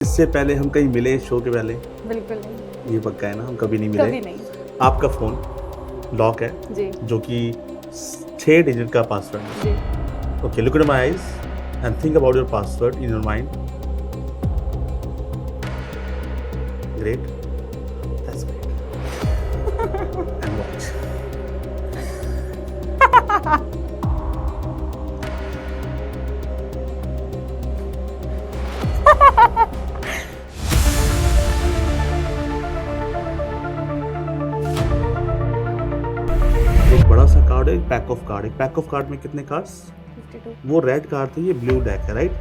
इससे पहले हम कहीं मिले शो के पहले? बिल्कुल नहीं। ये पक्का है ना, हम कभी नहीं मिले? कभी नहीं। आपका फ़ोन लॉक है जी जो कि 6 डिजिट का पासवर्ड है। जी। Okay, look in my eyes and think about your password in your mind. Great, that's great. And watch. एक बड़ा सा कार्ड है, एक पैक ऑफ कार्ड। एक पैक ऑफ कार्ड में कितने कार्ड्स? 52। वो रेड कार्ड थे, ये ब्लू डेक है, राइट?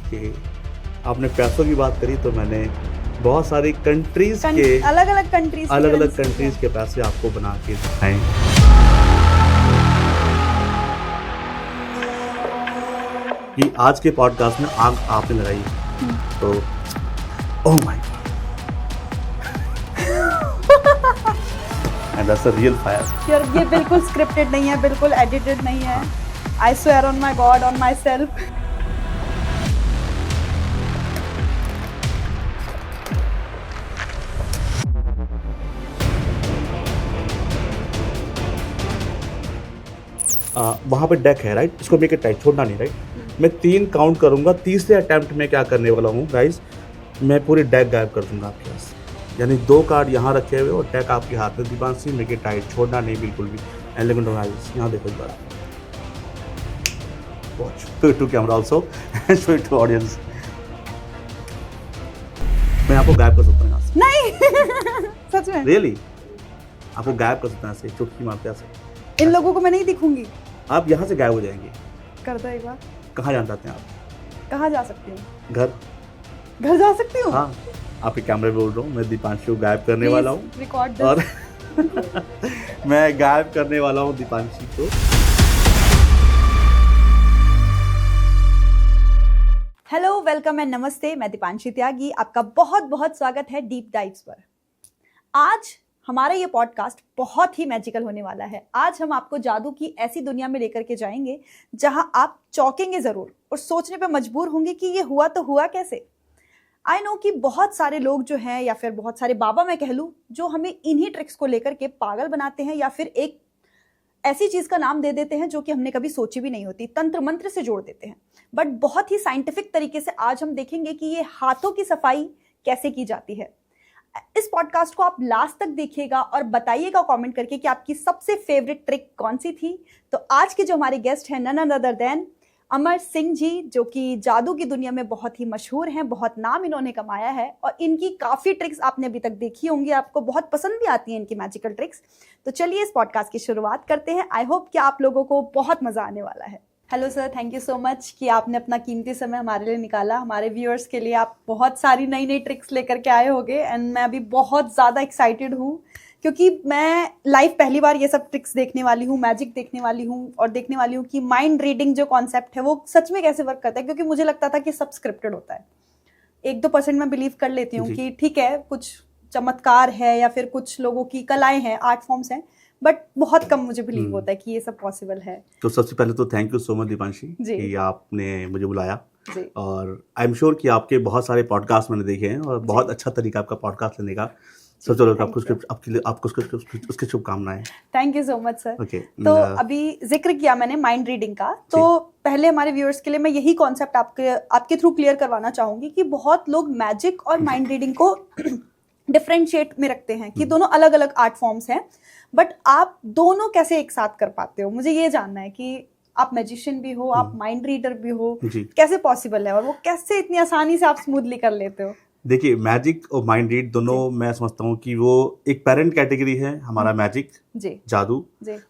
कि आपने पैसों की बात करी तो मैंने बहुत सारी कंट्रीज के अलग अलग कंट्रीज के पैसे आपको बना के दिखाए। कि आज के पॉडकास्ट में आग आपने लगाई तो ओह my God, and that's a real fire. यार ये बिल्कुल स्क्रिप्टेड नहीं है, बिल्कुल एडिटेड नहीं है। I swear on my God, on my self. वहाँ पे डेक है, राइट? इसको मेक इट टाइट, छोड़ना नहीं, राइट? मैं 3 काउंट करूँगा, तीसरे अटेम्प्ट में क्या करने वाला हूँ गाइस, मैं पूरी डेक गायब कर दूंगा आपके पास। यानी 2 कार्ड यहाँ रखे हुए और डेक आपके हाथ में। दीपांशी, मेक इट टाइट, छोड़ना नहीं बिल्कुल भी। And look in my eyes, यहाँ देखो एक बार, watch to camera also and show it to audience. मैं आपको गायब कर सकता हूँ यहाँ से। नहीं सच में रियली आपको गायब कर सकता हूँ ऐसे, चुटकी मारते ऐसे। इन लोगों को मैं नहीं दिखूंगी। आप यहाँ से गायब हो जाएंगे। कर दो एक बार। कहाँ जाना चाहते हैं आप? कहाँ जा सकती हूँ? घर जा सकती हूँ? हाँ, आपके कैमरे पे बोल रहा हूँ, मैं दीपांशी को गायब करने वाला हूँ। रिकॉर्ड और मैं गायब करने वाला हूँ दीपांशी को। हेलो, वेलकम एंड नमस्ते। मैं दीपांशी त्यागी, आपका बहुत बहुत स्वागत है डीप डाइव्स पर। आज हमारा ये पॉडकास्ट बहुत ही मैजिकल होने वाला है। आज हम आपको जादू की ऐसी दुनिया में लेकर के जाएंगे जहां आप चौंकेंगे जरूर और सोचने पे मजबूर होंगे कि ये हुआ तो हुआ कैसे। आई नो कि बहुत सारे लोग जो हैं, या फिर बहुत सारे बाबा मैं कह लूँ, जो हमें इन्हीं ट्रिक्स को लेकर के पागल बनाते हैं, या फिर एक ऐसी चीज का नाम दे देते हैं जो कि हमने कभी सोची भी नहीं होती, तंत्र मंत्र से जोड़ देते हैं। बट बहुत ही साइंटिफिक तरीके से आज हम देखेंगे कि ये हाथों की सफाई कैसे की जाती है। इस पॉडकास्ट को आप लास्ट तक देखिएगा और बताइएगा कमेंट करके कि आपकी सबसे फेवरेट ट्रिक कौन सी थी। तो आज के जो हमारे गेस्ट हैं, none other than Amar Singh ji, जो कि जादू की दुनिया में बहुत ही मशहूर हैं, बहुत नाम इन्होंने कमाया है और इनकी काफ़ी ट्रिक्स आपने अभी तक देखी होंगी, आपको बहुत पसंद भी आती हैं इनकी मैजिकल ट्रिक्स। तो चलिए इस पॉडकास्ट की शुरुआत करते हैं। आई होप कि आप लोगों को बहुत मज़ा आने वाला है। Hello sir, thank you so much कि आपने अपना कीमती समय हमारे लिए निकाला। हमारे व्यूअर्स के लिए आप बहुत सारी नई नई ट्रिक्स लेकर के आए होंगे एंड मैं अभी बहुत ज़्यादा एक्साइटेड हूँ, क्योंकि मैं लाइव पहली बार ये सब ट्रिक्स देखने वाली हूँ, मैजिक देखने वाली हूँ और देखने वाली हूँ कि माइंड रीडिंग जो कॉन्सेप्ट है वो सच में कैसे वर्क करता है। क्योंकि मुझे लगता था कि सब स्क्रिप्टेड होता है। 1-2% मैं बिलीव कर लेती हूँ कि ठीक है, कुछ चमत्कार है या फिर कुछ लोगों की कलाएं हैं, आर्ट फॉर्म्स हैं, बट बहुत कम मुझे बिलीव होता है कि ये सब पॉसिबल है। तो सबसे पहले तो thank you so much Deepanshi कि आपने मुझे बुलाया। और आई एम श्योर कि आपके बहुत सारे पॉडकास्ट मैंने देखे हैं और बहुत अच्छा तरीका आपका पॉडकास्ट लेने का। सो चलो आपको उसकी शुभकामनाएं। Thank you so much sir. तो अभी जिक्र किया मैंने माइंड रीडिंग का, तो पहले हमारे व्यूअर्स के लिए मैं यही कॉन्सेप्ट आपके थ्रू क्लियर करवाना चाहूंगी कि बहुत लोग मैजिक और माइंड रीडिंग को डिफरेंशिएट में रखते हैं कि दोनों अलग अलग आर्ट फॉर्म्स हैं, बट आप दोनों कैसे एक साथ कर पाते हो? मुझे ये जानना है कि आप मैजिशियन भी हो, आप माइंड रीडर भी हो, कैसे पॉसिबल है और वो कैसे इतनी आसानी से आप स्मूथली कर लेते हो? देखिए, मैजिक और माइंड रीड दोनों मैं समझता हूँ कि वो एक पेरेंट कैटेगरी है हमारा मैजिक जादू,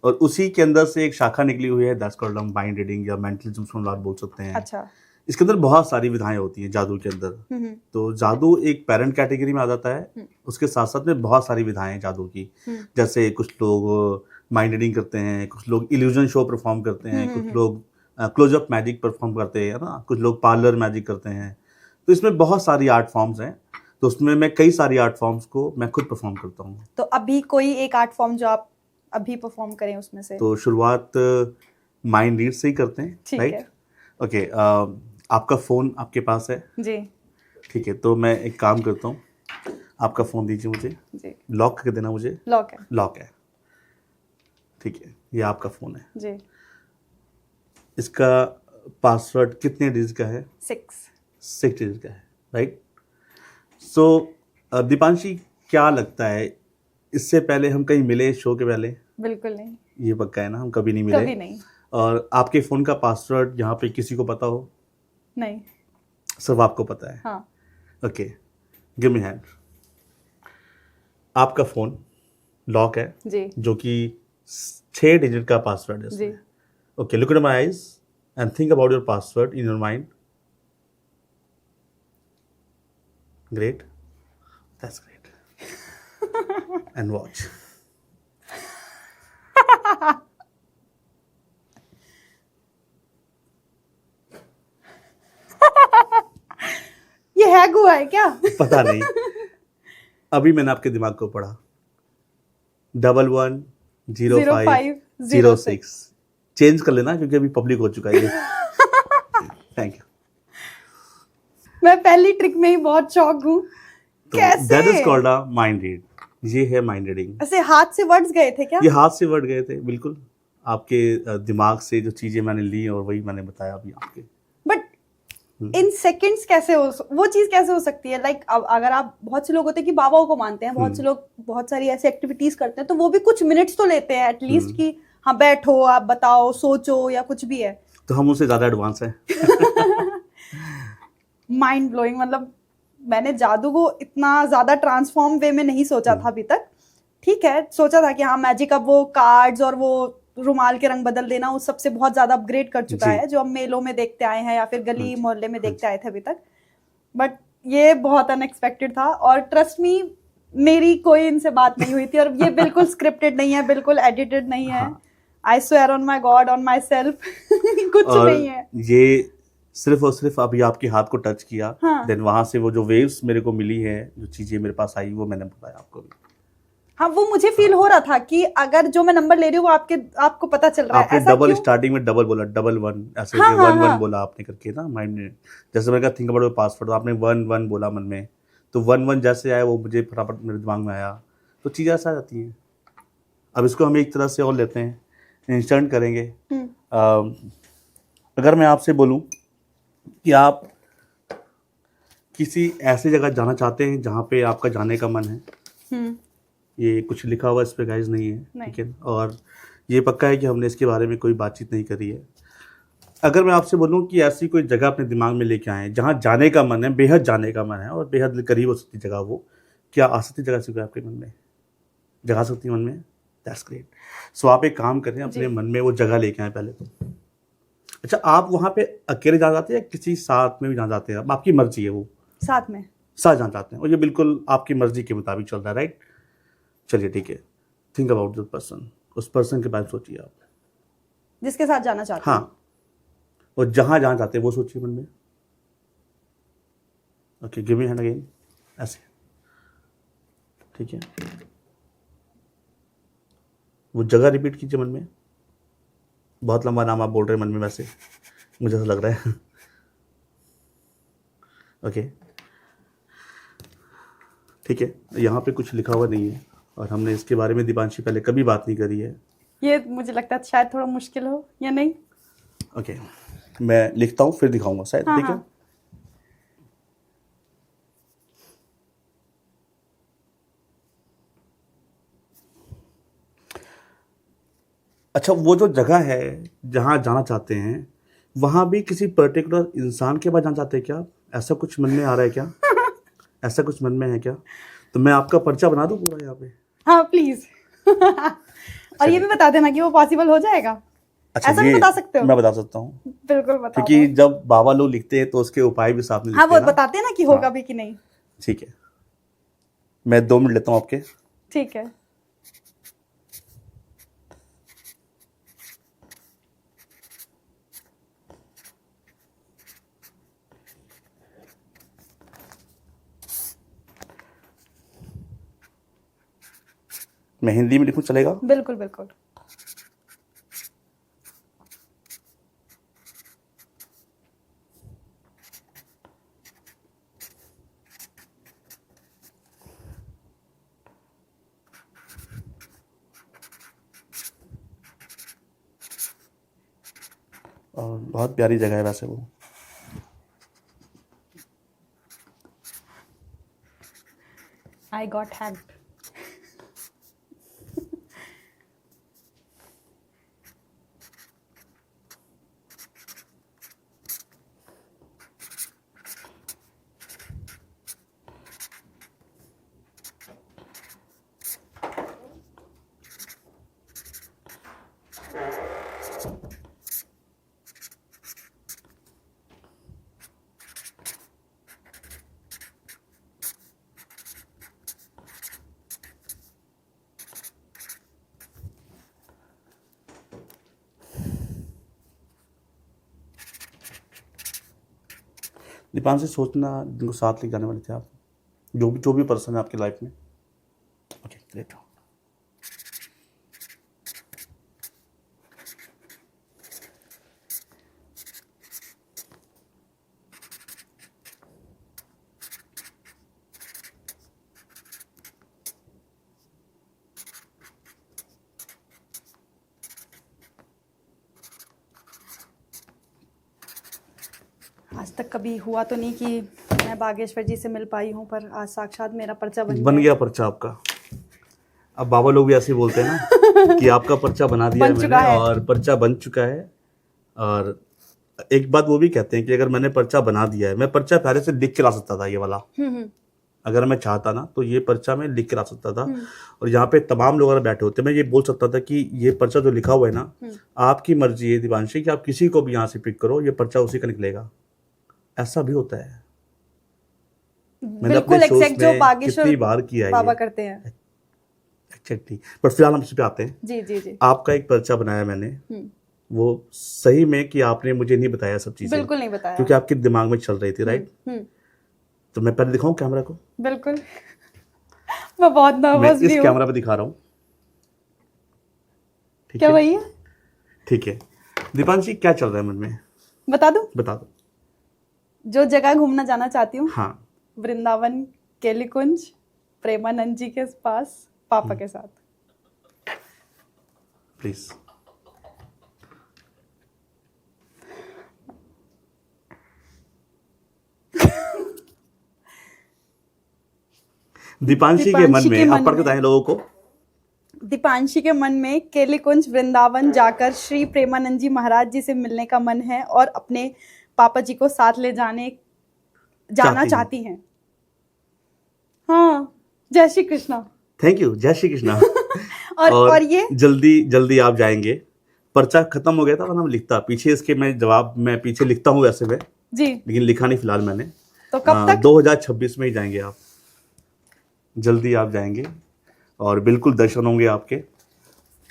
और उसी के अंदर से एक शाखा निकली हुई है, दैट्स कॉल्ड माइंड रीडिंग या मेंटलिज्म आप बोल सकते हैं। अच्छा। इसके अंदर बहुत सारी विधाएं होती हैं जादू के अंदर। तो जादू एक पेरेंट कैटेगरी में आ जाता है। उसके साथ साथ में बहुत सारी विधाएं हैं जादू की। जैसे कुछ लोग माइंड रीडिंग करते हैं, कुछ लोग इल्यूजन शो परफॉर्म करते हैं, कुछ लोग क्लोजअप मैजिक परफॉर्म करते हैं ना, कुछ लोग पार्लर मैजिक करते हैं। तो इसमें बहुत सारी आर्ट फॉर्म्स हैं। तो उसमें मैं कई सारी आर्ट फॉर्म्स को मैं खुद परफॉर्म करता हूँ। तो अभी कोई एक आर्ट फॉर्म जो आप अभी परफॉर्म करें उसमें से? तो शुरुआत माइंड रीड से ही करते हैं, ठीक राइट? है ओके, आपका फ़ोन आपके पास है, जी ठीक है? तो मैं एक काम करता हूँ, आपका फ़ोन दीजिए मुझे, जी। लॉक करके देना मुझे। लॉक है लॉक है, ठीक है, ये आपका फ़ोन है। जी। इसका पासवर्ड कितने डिजिट का है? 6। 6 डिजिट का है, राइट? सो दीपांशी, क्या लगता है, इससे पहले हम कहीं मिले शो के पहले? बिल्कुल नहीं, ये पक्का है ना, हम कभी नहीं मिले? कभी नहीं। और आपके फ़ोन का पासवर्ड यहाँ पे किसी को पता हो? नहीं। सिर्फ आपको पता है? हाँ ओके, गिव मी हैंड। आपका फ़ोन लॉक है, जी जो कि 6 डिजिट का पासवर्ड है जी। इसमें। Okay, look at my eyes and think about your password in your mind. Great, that's great. And watch. ये हैक हुआ है क्या? पता नहीं, अभी मैंने आपके दिमाग को पढ़ा। 110506 चेंज कर लेना, क्योंकि अभी पब्लिक हो चुका है ये। Thank you. मैं पहली ट्रिक में ही बहुत शॉक हूँ। कैसे? That is called a mind read. ये है माइंड रीडिंग। ऐसे हाथ से वर्ड्स गए थे क्या? ये हाथ से वर्ड गए थे, बिल्कुल आपके दिमाग से जो चीजें मैंने ली और वही मैंने बताया अभी आपके। बट इन सेकंड्स कैसे हो, वो चीज कैसे हो सकती है? लाइक अगर आप, बहुत से लोग होते हैं कि बाबाओं को मानते हैं, बहुत से लोग बहुत सारी ऐसी एक्टिविटीज करते हैं, तो वो भी कुछ मिनट्स तो लेते हैं एटलीस्ट कि हाँ बैठो, आप बताओ, सोचो, या कुछ भी है। तो हम उससे ज्यादा एडवांस हैं। Mind blowing. मतलब मैंने जादू को इतना ज्यादा ट्रांसफॉर्म वे में नहीं सोचा था अभी तक। ठीक है, सोचा था कि हाँ मैजिक अब वो कार्ड्स और वो रुमाल के रंग बदल देना उस सबसे बहुत ज्यादा अपग्रेड कर चुका जी। है, जो हम मेलों में देखते आए हैं या फिर गली जी। मोहल्ले में देखते आए थे अभी तक। बट ये बहुत अनएक्सपेक्टेड था, और ट्रस्ट मी, मेरी कोई इनसे बात नहीं हुई थी, और ये बिल्कुल स्क्रिप्टेड नहीं है, बिल्कुल एडिटेड नहीं है। हाँ। I swear on my God, on my self, कुछ और नहीं है। ये सिर्फ और सिर्फ अभी आपके हाथ को टच किया, हाँ। देन वहां से वो जो वेव्स मेरे को मिली है, जो चीजें मेरे पास आई, वो मैंने बताया आपको भी। हाँ, वो मुझे फील हो रहा था कि अगर जो मैं नंबर ले रही हूँ वो आपको पता चल रहा है। आपने ऐसा डबल क्यों? स्टार्टिंग में डबल बोला, डबल वन ऐसे हाँ, हाँ, 1 1 हाँ। बोला आपने करके ना माइंड ने। जैसे मैंने कहा थिंक अबाउट योर पासवर्ड, तो आपने 1 1 बोला मन में, तो 1 1 जैसे आया वो मुझे फटाफट मेरे दिमाग में आया। तो चीज़ें ऐसा आ जाती हैं। अब इसको हम एक तरह से और लेते हैं, इंस्टेंट करेंगे। अगर मैं आपसे बोलूँ कि आप किसी ऐसी जगह जाना चाहते हैं जहाँ पे आपका जाने का मन है, हम्म। ये कुछ लिखा हुआ इस पे गाइस नहीं है, नहीं। ठीक है? और ये पक्का है कि हमने इसके बारे में कोई बातचीत नहीं करी है। अगर मैं आपसे बोलूं कि ऐसी कोई जगह अपने दिमाग में लेके आए जहाँ जाने का मन है, बेहद जाने का मन है और बेहद करीब हो सकती जगह, वो क्या आ सकती जगह से आपके मन में, जगा सकती मन में? That's great. सो आप एक काम करें, अपने जी। मन में वो जगह लेके आए पहले तो। अच्छा, आप वहाँ पे अकेले जाना चाहते हैं या किसी साथ में भी जाना चाहते हैं? अब आपकी मर्जी है, वो साथ में। साथ जाना चाहते हैं, और ये बिल्कुल आपकी मर्जी के मुताबिक चल रहा है, राइट? चलिए ठीक है, थिंक अबाउट द पर्सन। उस पर्सन के बारे में सोचिए आप, जिसके साथ जाना चाहते हैं। हाँ, और जहाँ जाना चाहते हैं वो सोचिए मन में। Okay, give me hand again, ऐसे, ठीक है? वो जगह रिपीट कीजिए मन में। बहुत लंबा नाम आप बोल रहे हैं मन में, वैसे मुझे ऐसा लग रहा है। ओके, ठीक है, यहाँ पे कुछ लिखा हुआ नहीं है और हमने इसके बारे में दीपांशी पहले कभी बात नहीं करी है। ये मुझे लगता है शायद थोड़ा मुश्किल हो, या नहीं? ओके, मैं लिखता हूँ फिर दिखाऊंगा शायद, हाँ, ठीक है? हाँ। अच्छा, वो जो जगह है जहाँ जाना चाहते हैं, वहाँ भी किसी पर्टिकुलर इंसान के पास जाना चाहते हैं क्या? ऐसा कुछ मन में आ रहा है क्या? ऐसा कुछ मन में है क्या? तो मैं आपका पर्चा बना दूँ पूरा यहाँ पे? हाँ प्लीज। और ये भी बता देना कि वो पॉसिबल हो जाएगा। अच्छा, ऐसा ये भी बता सकते हो? मैं बता सकता हूँ, बिल्कुल बता क्योंकि दो। जब बाबा लोग लिखते हैं तो उसके उपाय भी साथ में हाँ, लिखते वो हैं ना। बताते हैं ना कि होगा हाँ। भी कि नहीं। ठीक है, मैं 2 मिनट लेता हूँ आपके। ठीक है। मैं हिंदी में लिखूं चलेगा? बिल्कुल बिल्कुल। और बहुत प्यारी जगह है वैसे वो। I got hacked. दीपान से सोचना जिनको साथ लेके जाने वाले थे आप, जो भी पर्सन है आपकी लाइफ में। Okay great. आज तक कभी हुआ तो नहीं कि मैं बागेश्वर जी से मिल पाई हूँ, पर आज साक्षात मेरा पर्चा बन गया पर्चा आपका। अब बाबा लोग भी ऐसे ही बोलते हैं ना कि आपका पर्चा बना दिया बन है चुका मैंने है। और पर्चा बन चुका है। और एक बात वो भी कहते हैं कि अगर मैंने पर्चा बना दिया है, मैं पर्चा पहले से लिख के ला सकता था ये वाला। अगर मैं चाहता ना तो ये पर्चा मैं लिख के ला सकता था। और यहाँ पे तमाम लोग अगर बैठे होते, मैं ये बोल सकता था कि ये पर्चा जो लिखा हुआ है ना, आपकी मर्जी है दीपांशी कि आप किसी को भी यहाँ से पिक करो, ये पर्चा उसी का निकलेगा। ऐसा भी होता है। मैंने बिल्कुल अपने shows एग्जैक्ट जो में बागेश्वर कितनी बार किया है बाबा ये। करते हैं। एक्चुअली बट फिलहाल हम इस पे आते हैं। जी जी जी। आपका एक पर्चा बनाया मैंने, वो सही में कि आपने मुझे नहीं बताया सब चीजें, बिल्कुल नहीं बताया। क्योंकि आपके दिमाग में चल रही थी, राइट? तो मैं पहले दिखाऊं कैमरा को? बिल्कुल। मैं बहुत मैं नर्वस इस भी हूँ। कैमरा पे दिखा रहा हूँ, ठीक क्या है? भैया ठीक है। दीपांशी क्या चल रहा है मन में, बता दूं? बता दो। जो जगह घूमना जाना चाहती हूँ, हाँ, वृंदावन, केलीकुंज, प्रेमानंद जी के पास पापा के साथ। प्लीज। दीपांशी के मन में आप पढ़ के बताएं लोगों को। दीपांशी के मन में केलीकुंज वृंदावन जाकर श्री प्रेमानंद जी महाराज जी से मिलने का मन है और अपने पापा जी को साथ ले जाना चाहती हैं। हाँ, जय श्री कृष्णा। थैंक यू, जय श्री कृष्णा। और ये जल्दी जल्दी आप जाएंगे। पर्चा खत्म हो गया था और हम लिखता पीछे इसके, मैं जवाब मैं पीछे लिखता हूँ वैसे में जी, लेकिन लिखा नहीं फिलहाल मैंने। तो कब तक? 2026 में ही जाएंगे आप, जल्दी आप जाएंगे और बिल्कुल दर्शन होंगे आपके।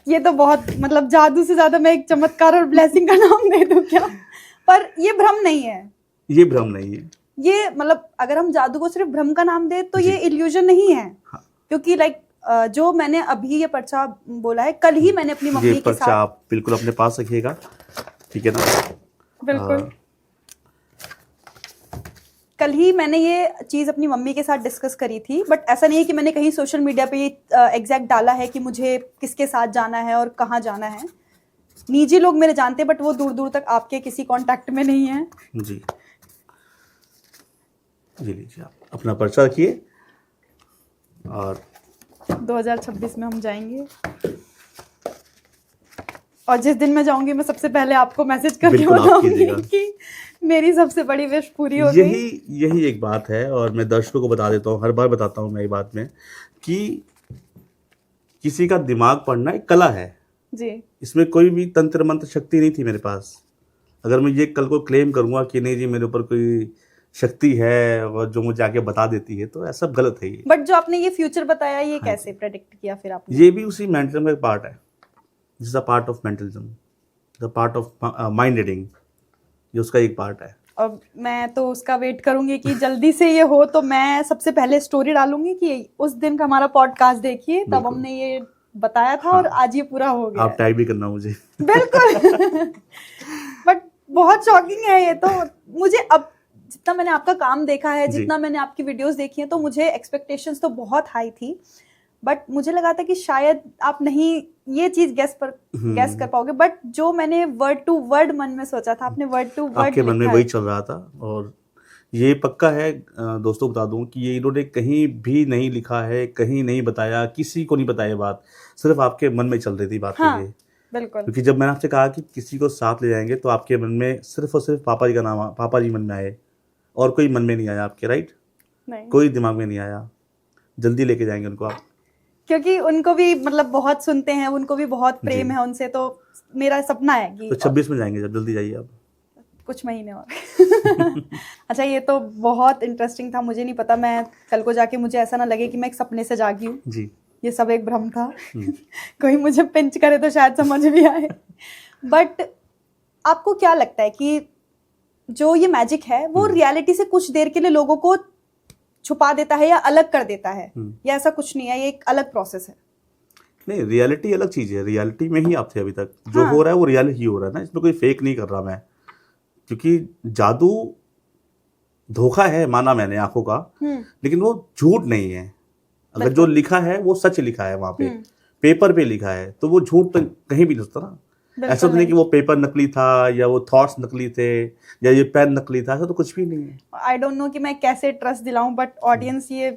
ये तो बहुत मतलब जादू से ज्यादा मैं एक चमत्कार और ब्लेसिंग का नाम दे दूं क्या? पर ये भ्रम नहीं है। ये भ्रम नहीं है। ये मतलब अगर हम जादू को सिर्फ भ्रम का नाम दे तो जी। ये इल्यूजन नहीं है। हाँ। क्योंकि लाइक जो मैंने अभी ये पर्चा बोला है, कल ही मैंने अपनी ये मम्मी के पर्चा साथ। आप बिल्कुल अपने पास रखिएगा, ठीक है ना? बिल्कुल। कल ही मैंने ये चीज अपनी मम्मी के साथ डिस्कस करी थी, बट ऐसा नहीं है कि मैंने कहीं सोशल मीडिया पे ये एग्जैक्ट डाला है कि मुझे किसके साथ जाना है और कहाँ जाना है। निजी लोग मेरे जानते हैं, बट वो दूर दूर तक आपके किसी कांटेक्ट में नहीं है। जी जी, लीजिए आप अपना पर्चा रखिए और 2026 में हम जाएंगे। और जिस दिन मैं जाऊंगी मैं सबसे पहले आपको मैसेज करके बिल्कुल आप बताऊंगी कीजिएगा। कि मेरी सबसे बड़ी विश पूरी हो गई। यही एक बात है और मैं दर्शकों को बता देता हूँ, हर बार बताता हूँ मैं ये बात में कि किसी का दिमाग पढ़ना एक कला है जी। इसमें कोई भी तंत्र मंत्र शक्ति नहीं थी मेरे पास। अगर मैं ये कल को क्लेम करूंगा कि नहीं जी मेरे ऊपर कोई शक्ति है और जो मुझे आके बता देती है, तो ऐसा गलत है ये। बट जो आपने ये फ्यूचर बताया, ये हाँ कैसे प्रेडिक्ट किया फिर आपने? ये भी उसी मेंटलिज्म का एक पार्ट है। This is a part of mentalism, the part of mind reading, ये उसका एक पार्ट है। और मैं तो उसका वेट करूंगी कि जल्दी से ये हो, तो मैं सबसे पहले स्टोरी डालूंगी कि उस दिन का हमारा पॉडकास्ट देखिए, तब बिल्कुल। हमने ये बताया था और आज ये पूरा हो गया। आप टैग भी करना मुझे। बिल्कुल। बट बहुत शॉकिंग है ये तो। मुझे अब जितना मैंने आपका काम देखा है, जितना मैंने आपकी वीडियोस देखी हैं, तो मुझे एक्सपेक्टेशंस तो बहुत हाई थी, बट मुझे लगा था कि शायद आप नहीं ये चीज गेस कर पाओगे, बट जो मैंने वर्ड टू वर्ड मन में सोचा था, आपने वर्ड टू वर्ड आपके मन में वही चल रहा था। और ये पक्का है दोस्तों, बता दूं कि ये इन्होंने कहीं भी नहीं लिखा है, कहीं नहीं बताया, किसी को नहीं बताया बात, सिर्फ आपके मन में चल रही थी बात। हाँ, ये बिल्कुल। क्योंकि जब मैंने आपसे कहा कि किसी को साथ ले जाएंगे तो आपके मन में सिर्फ और सिर्फ पापा जी का नाम, पापा जी मन में आए, और कोई मन में नहीं आया आपके, राइट? नहीं, कोई दिमाग में नहीं आया। जल्दी लेके जाएंगे उनको आप, क्योंकि उनको भी मतलब बहुत सुनते हैं, उनको भी बहुत प्रेम है उनसे, तो मेरा सपना है कि तो 26 में जाएंगे, जब जल्दी जाइए आप, कुछ महीने और। अच्छा, ये तो बहुत इंटरेस्टिंग था। मुझे नहीं पता, मैं कल को जाके मुझे ऐसा ना लगे कि मैं एक सपने से जागी हूँ जी। ये सब एक भ्रम था। कोई मुझे पिंच करे तो शायद समझ भी आए। बट आपको क्या लगता है कि जो ये मैजिक है वो रियलिटी से कुछ देर के लिए लोगों को छुपा देता है या अलग कर देता है, या ऐसा कुछ नहीं है, ये एक अलग प्रोसेस है? नहीं, रियलिटी अलग चीज है। रियलिटी में ही आप थे अभी तक। जो हो रहा है वो रियलिटी ही हो रहा है ना, इसमें कोई फेक नहीं कर रहा मैं। क्योंकि जादू धोखा है, माना मैंने आंखों का, लेकिन वो झूठ नहीं है। अगर जो लिखा है वो सच लिखा है, वहां पे पेपर पे लिखा है, तो वो झूठ तो कहीं भी नहीं होता ना। ऐसा तो नहीं कि वो पेपर नकली था, या वो थॉट्स नकली थे, या ये पेन नकली था, ऐसा तो कुछ भी नहीं है। आई डोंट नो कि मैं कैसे ट्रस्ट दिलाऊं, बट ऑडियंस, ये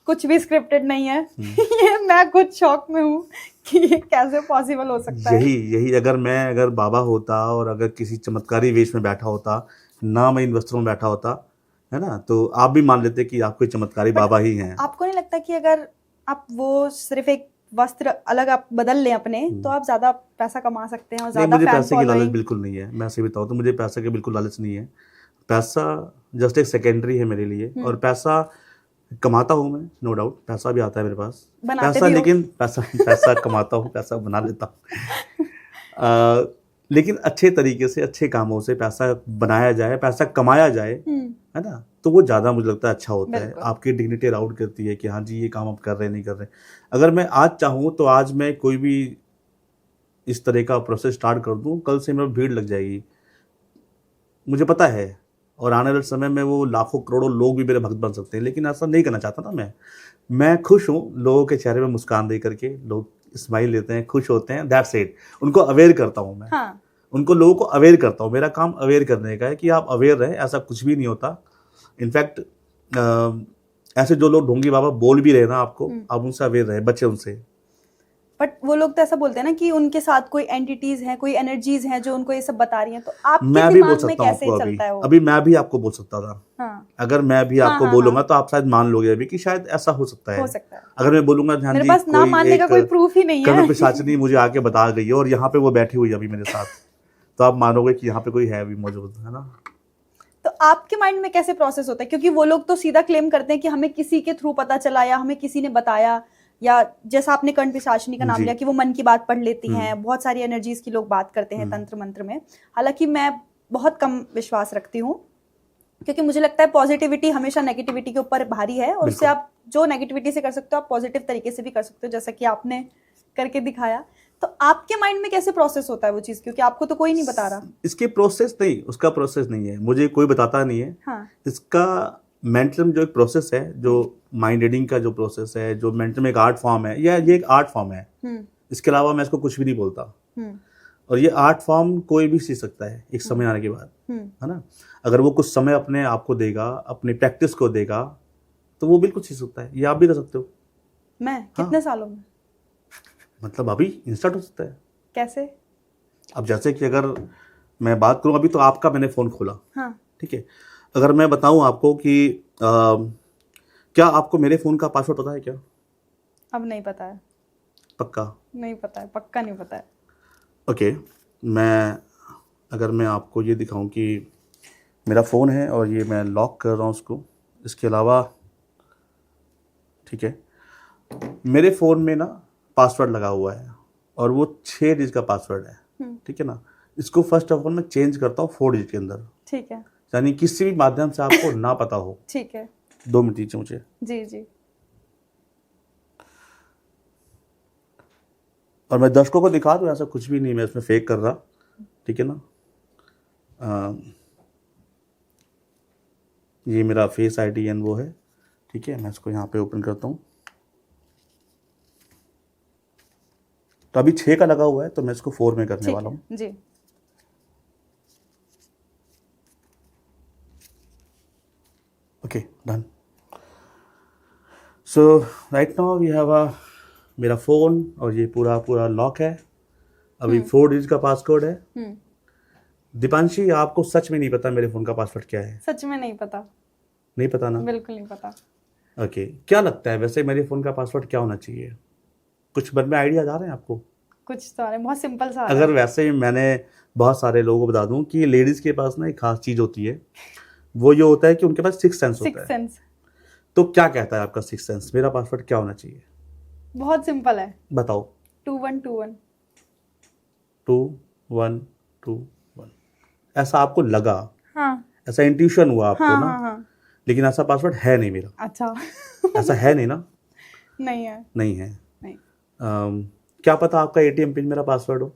कुछ भी स्क्रिप्टेड नहीं है। ये मैं खुद शॉक में हूँ कि ये कैसे पॉसिबल हो सकता है। यही अगर बाबा होता और अगर किसी चमत्कारी वेश में बैठा होता, ना मैं इन वस्त्रों में बैठा होता, है ना, तो आप भी मान लेते कि आप कोई चमत्कारी बाबा ही हैं। आपको नहीं लगता कि अगर आप वो सिर्फ एक वस्त्र अलग आप बदल लें अपने, तो आप ज्यादा पैसा कमा सकते हैं और ज्यादा मुझे फैन पैसे की लालच फॉलोइंग? बिल्कुल नहीं है। मैं सही बताऊँ तो मुझे पैसे की बिल्कुल लालच नहीं है। पैसा जस्ट एक सेकेंडरी है मेरे लिए, और पैसा कमाता हूँ मैं, नो डाउट। पैसा भी आता है मेरे पास, पैसा, लेकिन पैसा कमाता हूँ, पैसा बना लेता हूँ। लेकिन अच्छे तरीके से, अच्छे कामों से पैसा बनाया जाए, पैसा कमाया जाए, है ना, तो वो ज़्यादा मुझे लगता है अच्छा होता है। आपकी डिग्निटी अलाउड करती है कि हाँ जी, ये काम आप कर रहे हैं, नहीं कर रहे। अगर मैं आज चाहूँ तो आज मैं कोई भी इस तरह का प्रोसेस स्टार्ट कर दूँ, कल से मेरे भीड़ लग जाएगी, मुझे पता है। और आने वाले समय में वो लाखों करोड़ों लोग भी मेरे भक्त बन सकते हैं, लेकिन ऐसा नहीं करना चाहता ना मैं खुश हूँ लोगों के चेहरे में मुस्कान दे करके। लोग स्माइल लेते हैं, खुश होते हैं, दैट्स इट। उनको अवेयर करता हूँ मैं। उनको, लोगों को अवेयर करता हूँ। मेरा काम अवेयर करने का है कि आप अवेयर रहें, ऐसा कुछ भी नहीं होता। इनफैक्ट ऐसे जो लोग ढोंगी बाबा बोल भी रहे ना आपको, आप उनसे अवेयर रहे, बचे उनसे। बट वो लोग तो ऐसा बोलते हैं ना कि उनके साथ कोई एंटिटीज हैं, कोई एनर्जीज हैं जो उनको ये सब बता रही हैं, तो आपके दिमाग में कैसे चलता है वो? अभी मैं भी आपको बोल सकता था। अगर मैं भी आपको बोलूंगा तो आप शायद मान लोगे अभी कि शायद ऐसा हो सकता है। अगर मैं बोलूंगा ध्यान, मेरे पास ना मानने का कोई प्रूफ ही नहीं है। कर्ण पिशाचिनी मुझे आके बता गई है और यहाँ पे वो बैठी हुई है अभी मेरे साथ, तो आप मानोगे कि यहाँ पे कोई है अभी मौजूद, है ना। तो आपके माइंड में कैसे प्रोसेस होता है? क्योंकि वो लोग तो सीधा क्लेम करते हैं कि हमें किसी के थ्रू पता चला, या हमें किसी ने बताया, या जैसा आपने कर्ण पिशाचिनी का नाम लिया कि वो मन की बात पढ़ लेती हैं। बहुत सारी एनर्जीज की लोग बात करते हैं तंत्र मंत्र में। हालांकि मैं बहुत कम विश्वास रखती हूँ, क्योंकि मुझे लगता है पॉजिटिविटी हमेशा नेगेटिविटी के ऊपर भारी है, और उससे आप जो नेगेटिविटी से कर सकते हो आप पॉजिटिव तरीके से भी कर सकते हो, जैसा कि आपने करके दिखाया। तो आपके माइंड में कैसे प्रोसेस होता है वो चीज, क्योंकि आपको तो कोई नहीं बता रहा? इसके प्रोसेस नहीं, उसका प्रोसेस नहीं है, मुझे कोई बताता नहीं है। हाँ। इसका मेंटल जो एक प्रोसेस है, जो माइंड रीडिंग का जो प्रोसेस है, जो मेंटल में एक आर्ट फॉर्म है, या ये एक आर्ट फॉर्म है। इसके अलावा मैं इसको कुछ भी नहीं बोलता। और ये आर्ट फॉर्म कोई भी सीख सकता है एक समय आने के बाद, है ना। अगर वो कुछ समय अपने आप को देगा, अपनी प्रैक्टिस को देगा, तो वो बिल्कुल सीख सकता है। ये आप भी कर सकते हो। मैं कितने सालों में? मतलब अभी इंस्टेंट हो सकता है। कैसे? अब जैसे कि अगर मैं बात करूं, अभी तो आपका मैंने फोन खोला, ठीक है। अगर मैं बताऊं आपको कि क्या आपको मेरे फोन का पासवर्ड पता है क्या? अब नहीं पता है। पक्का नहीं पता है, पक्का नहीं पता है। ओके, अगर मैं आपको ये दिखाऊं कि मेरा फ़ोन है और ये मैं लॉक कर रहा हूँ उसको, इसके अलावा, ठीक है, मेरे फ़ोन में ना पासवर्ड लगा हुआ है और वो 6 डिजिट का पासवर्ड है, ठीक है ना। इसको फर्स्ट ऑफ ऑल मैं चेंज करता हूँ 4 डिजिट के अंदर, ठीक है, यानी किसी भी माध्यम से आपको ना पता हो। ठीक है, 2 मिनट दीजिए मुझे। जी जी। और मैं दर्शकों को दिखा दूँ, ऐसा कुछ भी नहीं मैं इसमें फेक कर रहा, ठीक है ना। ये मेरा फेस आईडी एंड वो है, ठीक है। मैं इसको यहाँ पे ओपन करता हूँ। तो अभी 6 का लगा हुआ है, तो मैं इसको 4 में करने वाला हूँ जी। Okay, done. So right now we have मेरा फ़ोन और ये पूरा लॉक है। अभी 4 डिजिट का पासवर्ड है। दीपांशी, आपको सच में नहीं पता मेरे फ़ोन का पासवर्ड क्या है? सच में नहीं पता। नहीं पता ना? बिल्कुल नहीं पता। ओके, क्या लगता है वैसे मेरे फ़ोन का पासवर्ड क्या होना चाहिए? कुछ मन में आइडिया आ रहे हैं आपको? कुछ तो आ रहे, बहुत सिंपल सा। अगर वैसे मैंने बहुत सारे लोगों को बता दूं कि लेडीज़ के पास ना एक खास चीज़ होती है, वो ये होता है कि उनके पास सिक्स सेंस होता है। सेंस। तो क्या कहता है आपका सिक्स सेंस? मेरा पासवर्ड क्या होना चाहिए? बहुत सिंपल है, बताओ। 2121। 2121। ऐसा आपको लगा? हाँ। ऐसा इंट्यूशन हुआ आपको हाँ, ना? हाँ, हाँ। लेकिन ऐसा पासवर्ड है नहीं मेरा। अच्छा। ऐसा है नहीं ना? नहीं है। नहीं है। नहीं। क्या पता आपका एटीएम पिन मेरा पासवर्ड हो?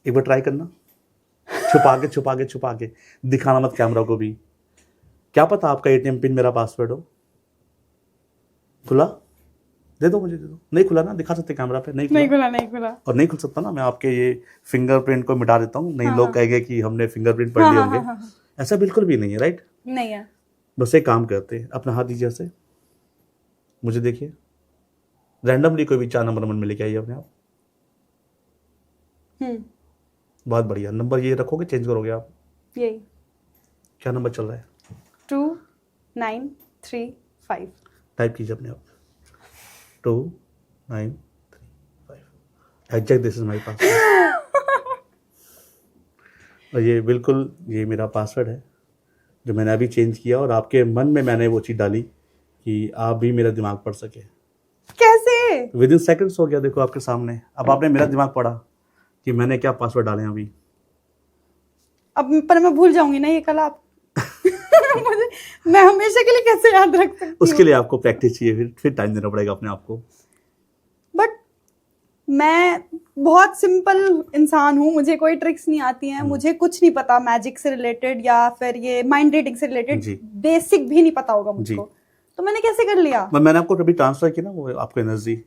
एक बार ट्राई करना, छुपा के दिखाना मत कैमरा को भी। क्या पता आपका एटीएम पिन मेरा पासवर्ड हो? खुला? दे दो मुझे, दे दो। नहीं खुला ना? दिखा सकते कैमरा पे? नहीं खुला। और नहीं खुल सकता ना, मैं आपके ये फिंगरप्रिंट को मिटा देता हूँ। नहीं, हाँ, लोग हाँ। कहेंगे कि हमने फिंगरप्रिंट पढ़ लिए होंगे। ऐसा बिल्कुल भी नहीं है, राइट? नहीं है। बस एक काम करते हैं, अपना हाथ दीजिए ऐसे, मुझे देखिए। रैंडमली कोई भी 4 नंबर मन में लेके आइए अपने आप। बहुत बढ़िया। नंबर ये रखोगे, चेंज करोगे आप? यही। क्या नंबर चल रहा है? 2935। टाइप कीजिए अपने आप। 2935। Exact this is my password. और ये बिल्कुल ये मेरा पासवर्ड है जो मैंने अभी चेंज किया, और आपके मन में मैंने वो चीज़ डाली कि आप भी मेरा दिमाग पढ़ सके। कैसे? विद इन सेकेंड्स हो गया, देखो आपके सामने। अब आपने मेरा दिमाग पढ़ा कि मैंने क्या पासवर्ड डाले अभी। अब पर मैं भूल जाऊंगी ना ये कल आप। मुझे, मैं हमेशा के लिए कैसे याद रख सकती हूँ? उसके लिए आपको प्रैक्टिस चाहिए, फिर टाइम देना पड़ेगा अपने आप को। बट मैं बहुत सिंपल इंसान हूँ, मुझे कोई ट्रिक्स नहीं आती हैं, मुझे कुछ नहीं पता मैजिक से रिलेटेड या फिर ये माइंड रीडिंग से रिलेटेड। बेसिक भी नहीं पता होगा मुझको, तो मैंने कैसे कर लिया? मैंने आपको कभी ट्रांसफर किया ना वो आपको एनर्जी,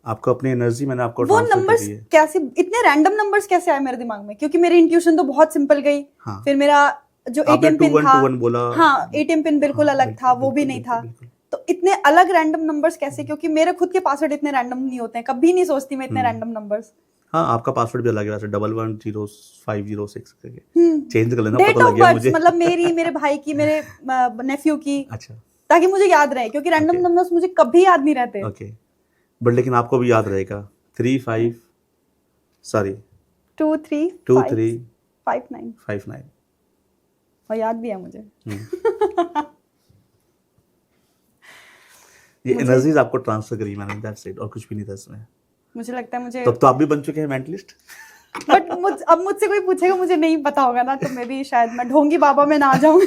आपको अपनी एनर्जी मैंने आपको ट्रांसफर वो नंबर्स कैसे, इतने रैंडम नंबर्स कैसे आए मेरे दिमाग में? क्योंकि मेरी इंट्यूशन तो बहुत सिंपल गई। हाँ। फिर मेरा जो एटीएम पिन था, बोला। हाँ, एटीएम पिन बिल्कुल अलग था, वो भी नहीं था। तो इतने अलग रैंडम नंबर्स कैसे? क्योंकि मेरे खुद के पासवर्ड इतने रैंडम नहीं होते हैं, कभी नहीं सोचती मैं इतने रैंडम नंबर्स। हाँ, आपका पासवर्ड भी अलग है वैसे, 110506 करके चेंज कर लेना, पता लग गया मुझे। मतलब मेरे भाई की, मेरे नेफ्यू की। अच्छा, ताकि मुझे याद रहे, क्योंकि रैंडम नंबर्स मुझे कभी याद नहीं रहते। ओके, बट लेकिन आपको भी याद रहेगा 2359 और याद भी है मुझे। ये एनर्जीज आपको ट्रांसफर करी मैंने, दैट्स इट, और कुछ भी नहीं था इसमें। मुझे लगता है मुझे तब तो आप भी बन चुके हैं मेंटलिस्ट। बट अब मुझसे कोई पूछेगा, मुझे नहीं पता होगा ना, तो मैं भी शायद मैं ढोंगी बाबा में ना जाऊं।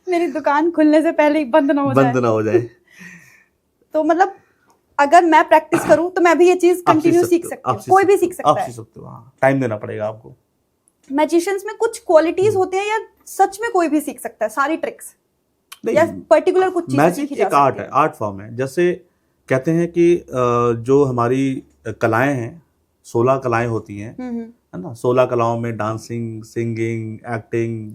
मेरी दुकान खुलने से पहले ही बंद ना हो जाए। तो मतलब अगर मैं प्रैक्टिस करूं तो मैं भी ये चीज कंटिन्यू सीख सकती हूँ। कोई भी सीख सकता है। आप सीख सकते हो, हाँ, टाइम देना पड़ेगा आपको। मैजिशियंस में कुछ क्वालिटीज होते हैं, या सच में कोई भी सीख सकता है सारी ट्रिक्स, या पर्टिकुलर कुछ चीजें सीखी जा सकती है? मैजिक एक आर्ट है, आर्ट फॉर्म है। जैसे कहते हैं कि जो हमारी कलाएं हैं, 16 कलाएं होती हैं, है ना। 16 कलाओं में डांसिंग, सिंगिंग, एक्टिंग,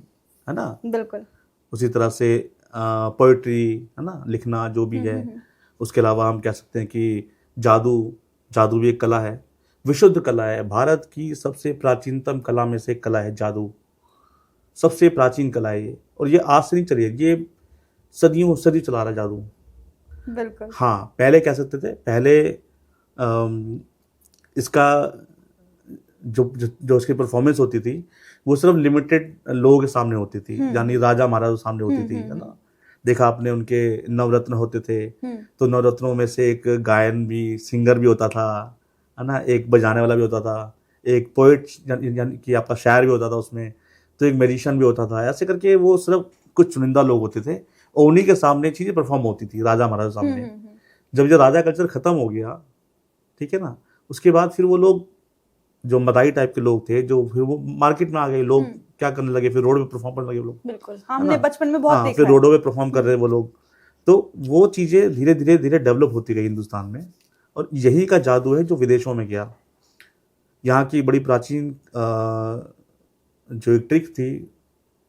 है ना। बिल्कुल। उसी तरह से पोइट्री, है ना, लिखना जो भी है। उसके अलावा हम कह सकते हैं कि जादू भी एक कला है, विशुद्ध कला है। भारत की सबसे प्राचीनतम कला में से एक कला है जादू, सबसे प्राचीन कला है ये। और ये आज से नहीं चली है, ये सदी चला रहा है जादू। बिल्कुल। हाँ, पहले कह सकते थे, पहले इसका जो उसकी परफॉर्मेंस होती थी वो सिर्फ लिमिटेड लोगों के सामने होती थी, यानी राजा महाराजा सामने होती थी, है ना। देखा आपने, उनके नवरत्न होते थे, तो नवरत्नों में से एक गायन भी, सिंगर भी होता था, है ना, एक बजाने वाला भी होता था, एक पोइट यानी कि आपका शायर भी होता था उसमें, तो एक मैजिशियन भी होता था। ऐसे करके वो सिर्फ कुछ चुनिंदा लोग होते थे, और उन्हीं के सामने चीज़ें परफॉर्म होती थी, राजा महाराजा सामने। जब ये राजा कल्चर खत्म हो गया, ठीक है ना। उसके बाद फिर वो लोग जो मदाई टाइप के लोग थे, जो फिर वो मार्केट में आ गए लोग, क्या करने लगे, फिर रोड पे परफॉर्म करने लगे वो लोग। बिल्कुल, है हमने ना? बचपन में बहुत हाँ, देखा फिर है। रोडों पे परफॉर्म कर रहे हैं वो लोग। तो वो चीज़ें धीरे धीरे धीरे डेवलप होती गई हिंदुस्तान में, और यही का जादू है जो विदेशों में गया। यहाँ की बड़ी प्राचीन जो एक ट्रिक थी,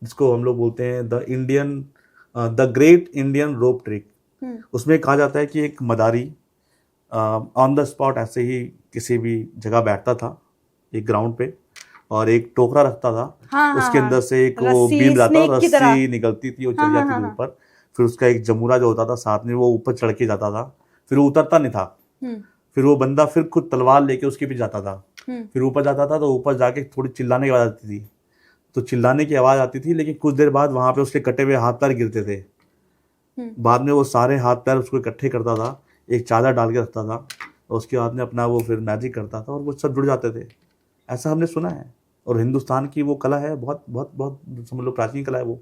जिसको हम लोग बोलते हैं the great Indian rope trick. उसमें कहा जाता है कि एक मदारी ऑन द स्पॉट ऐसे ही किसी भी जगह बैठता था एक ग्राउंड पे, और एक टोकरा रखता था। हाँ, उसके हाँ, अंदर से एक वो रस्सी, बीम जाता snake था, की तरह। रस्सी निकलती थी, वो हाँ, चली हाँ, जाती हाँ, थी हाँ। ऊपर। फिर उसका एक जमूरा जो होता था साथ में, वो ऊपर चढ़ के जाता था, फिर वो उतरता नहीं था। फिर वो बंदा फिर खुद तलवार लेके उसके पीछे जाता था। फिर ऊपर जाता था, तो ऊपर जाके थोड़ी चिल्लाने की आवाज़ आती थी, तो चिल्लाने की आवाज़ आती थी, लेकिन कुछ देर बाद वहाँ पे उसके कटे हुए हाथ पैर गिरते थे। बाद में वो सारे हाथ पैर उसको इकट्ठे करता था, एक चादर डाल के रखता था, और उसके बाद में अपना वो फिर मैजिक करता था, और वो सब जुड़ जाते थे। ऐसा हमने सुना है। और हिंदुस्तान की वो कला है, बहुत बहुत बहुत समझ लो प्राचीन कला है वो,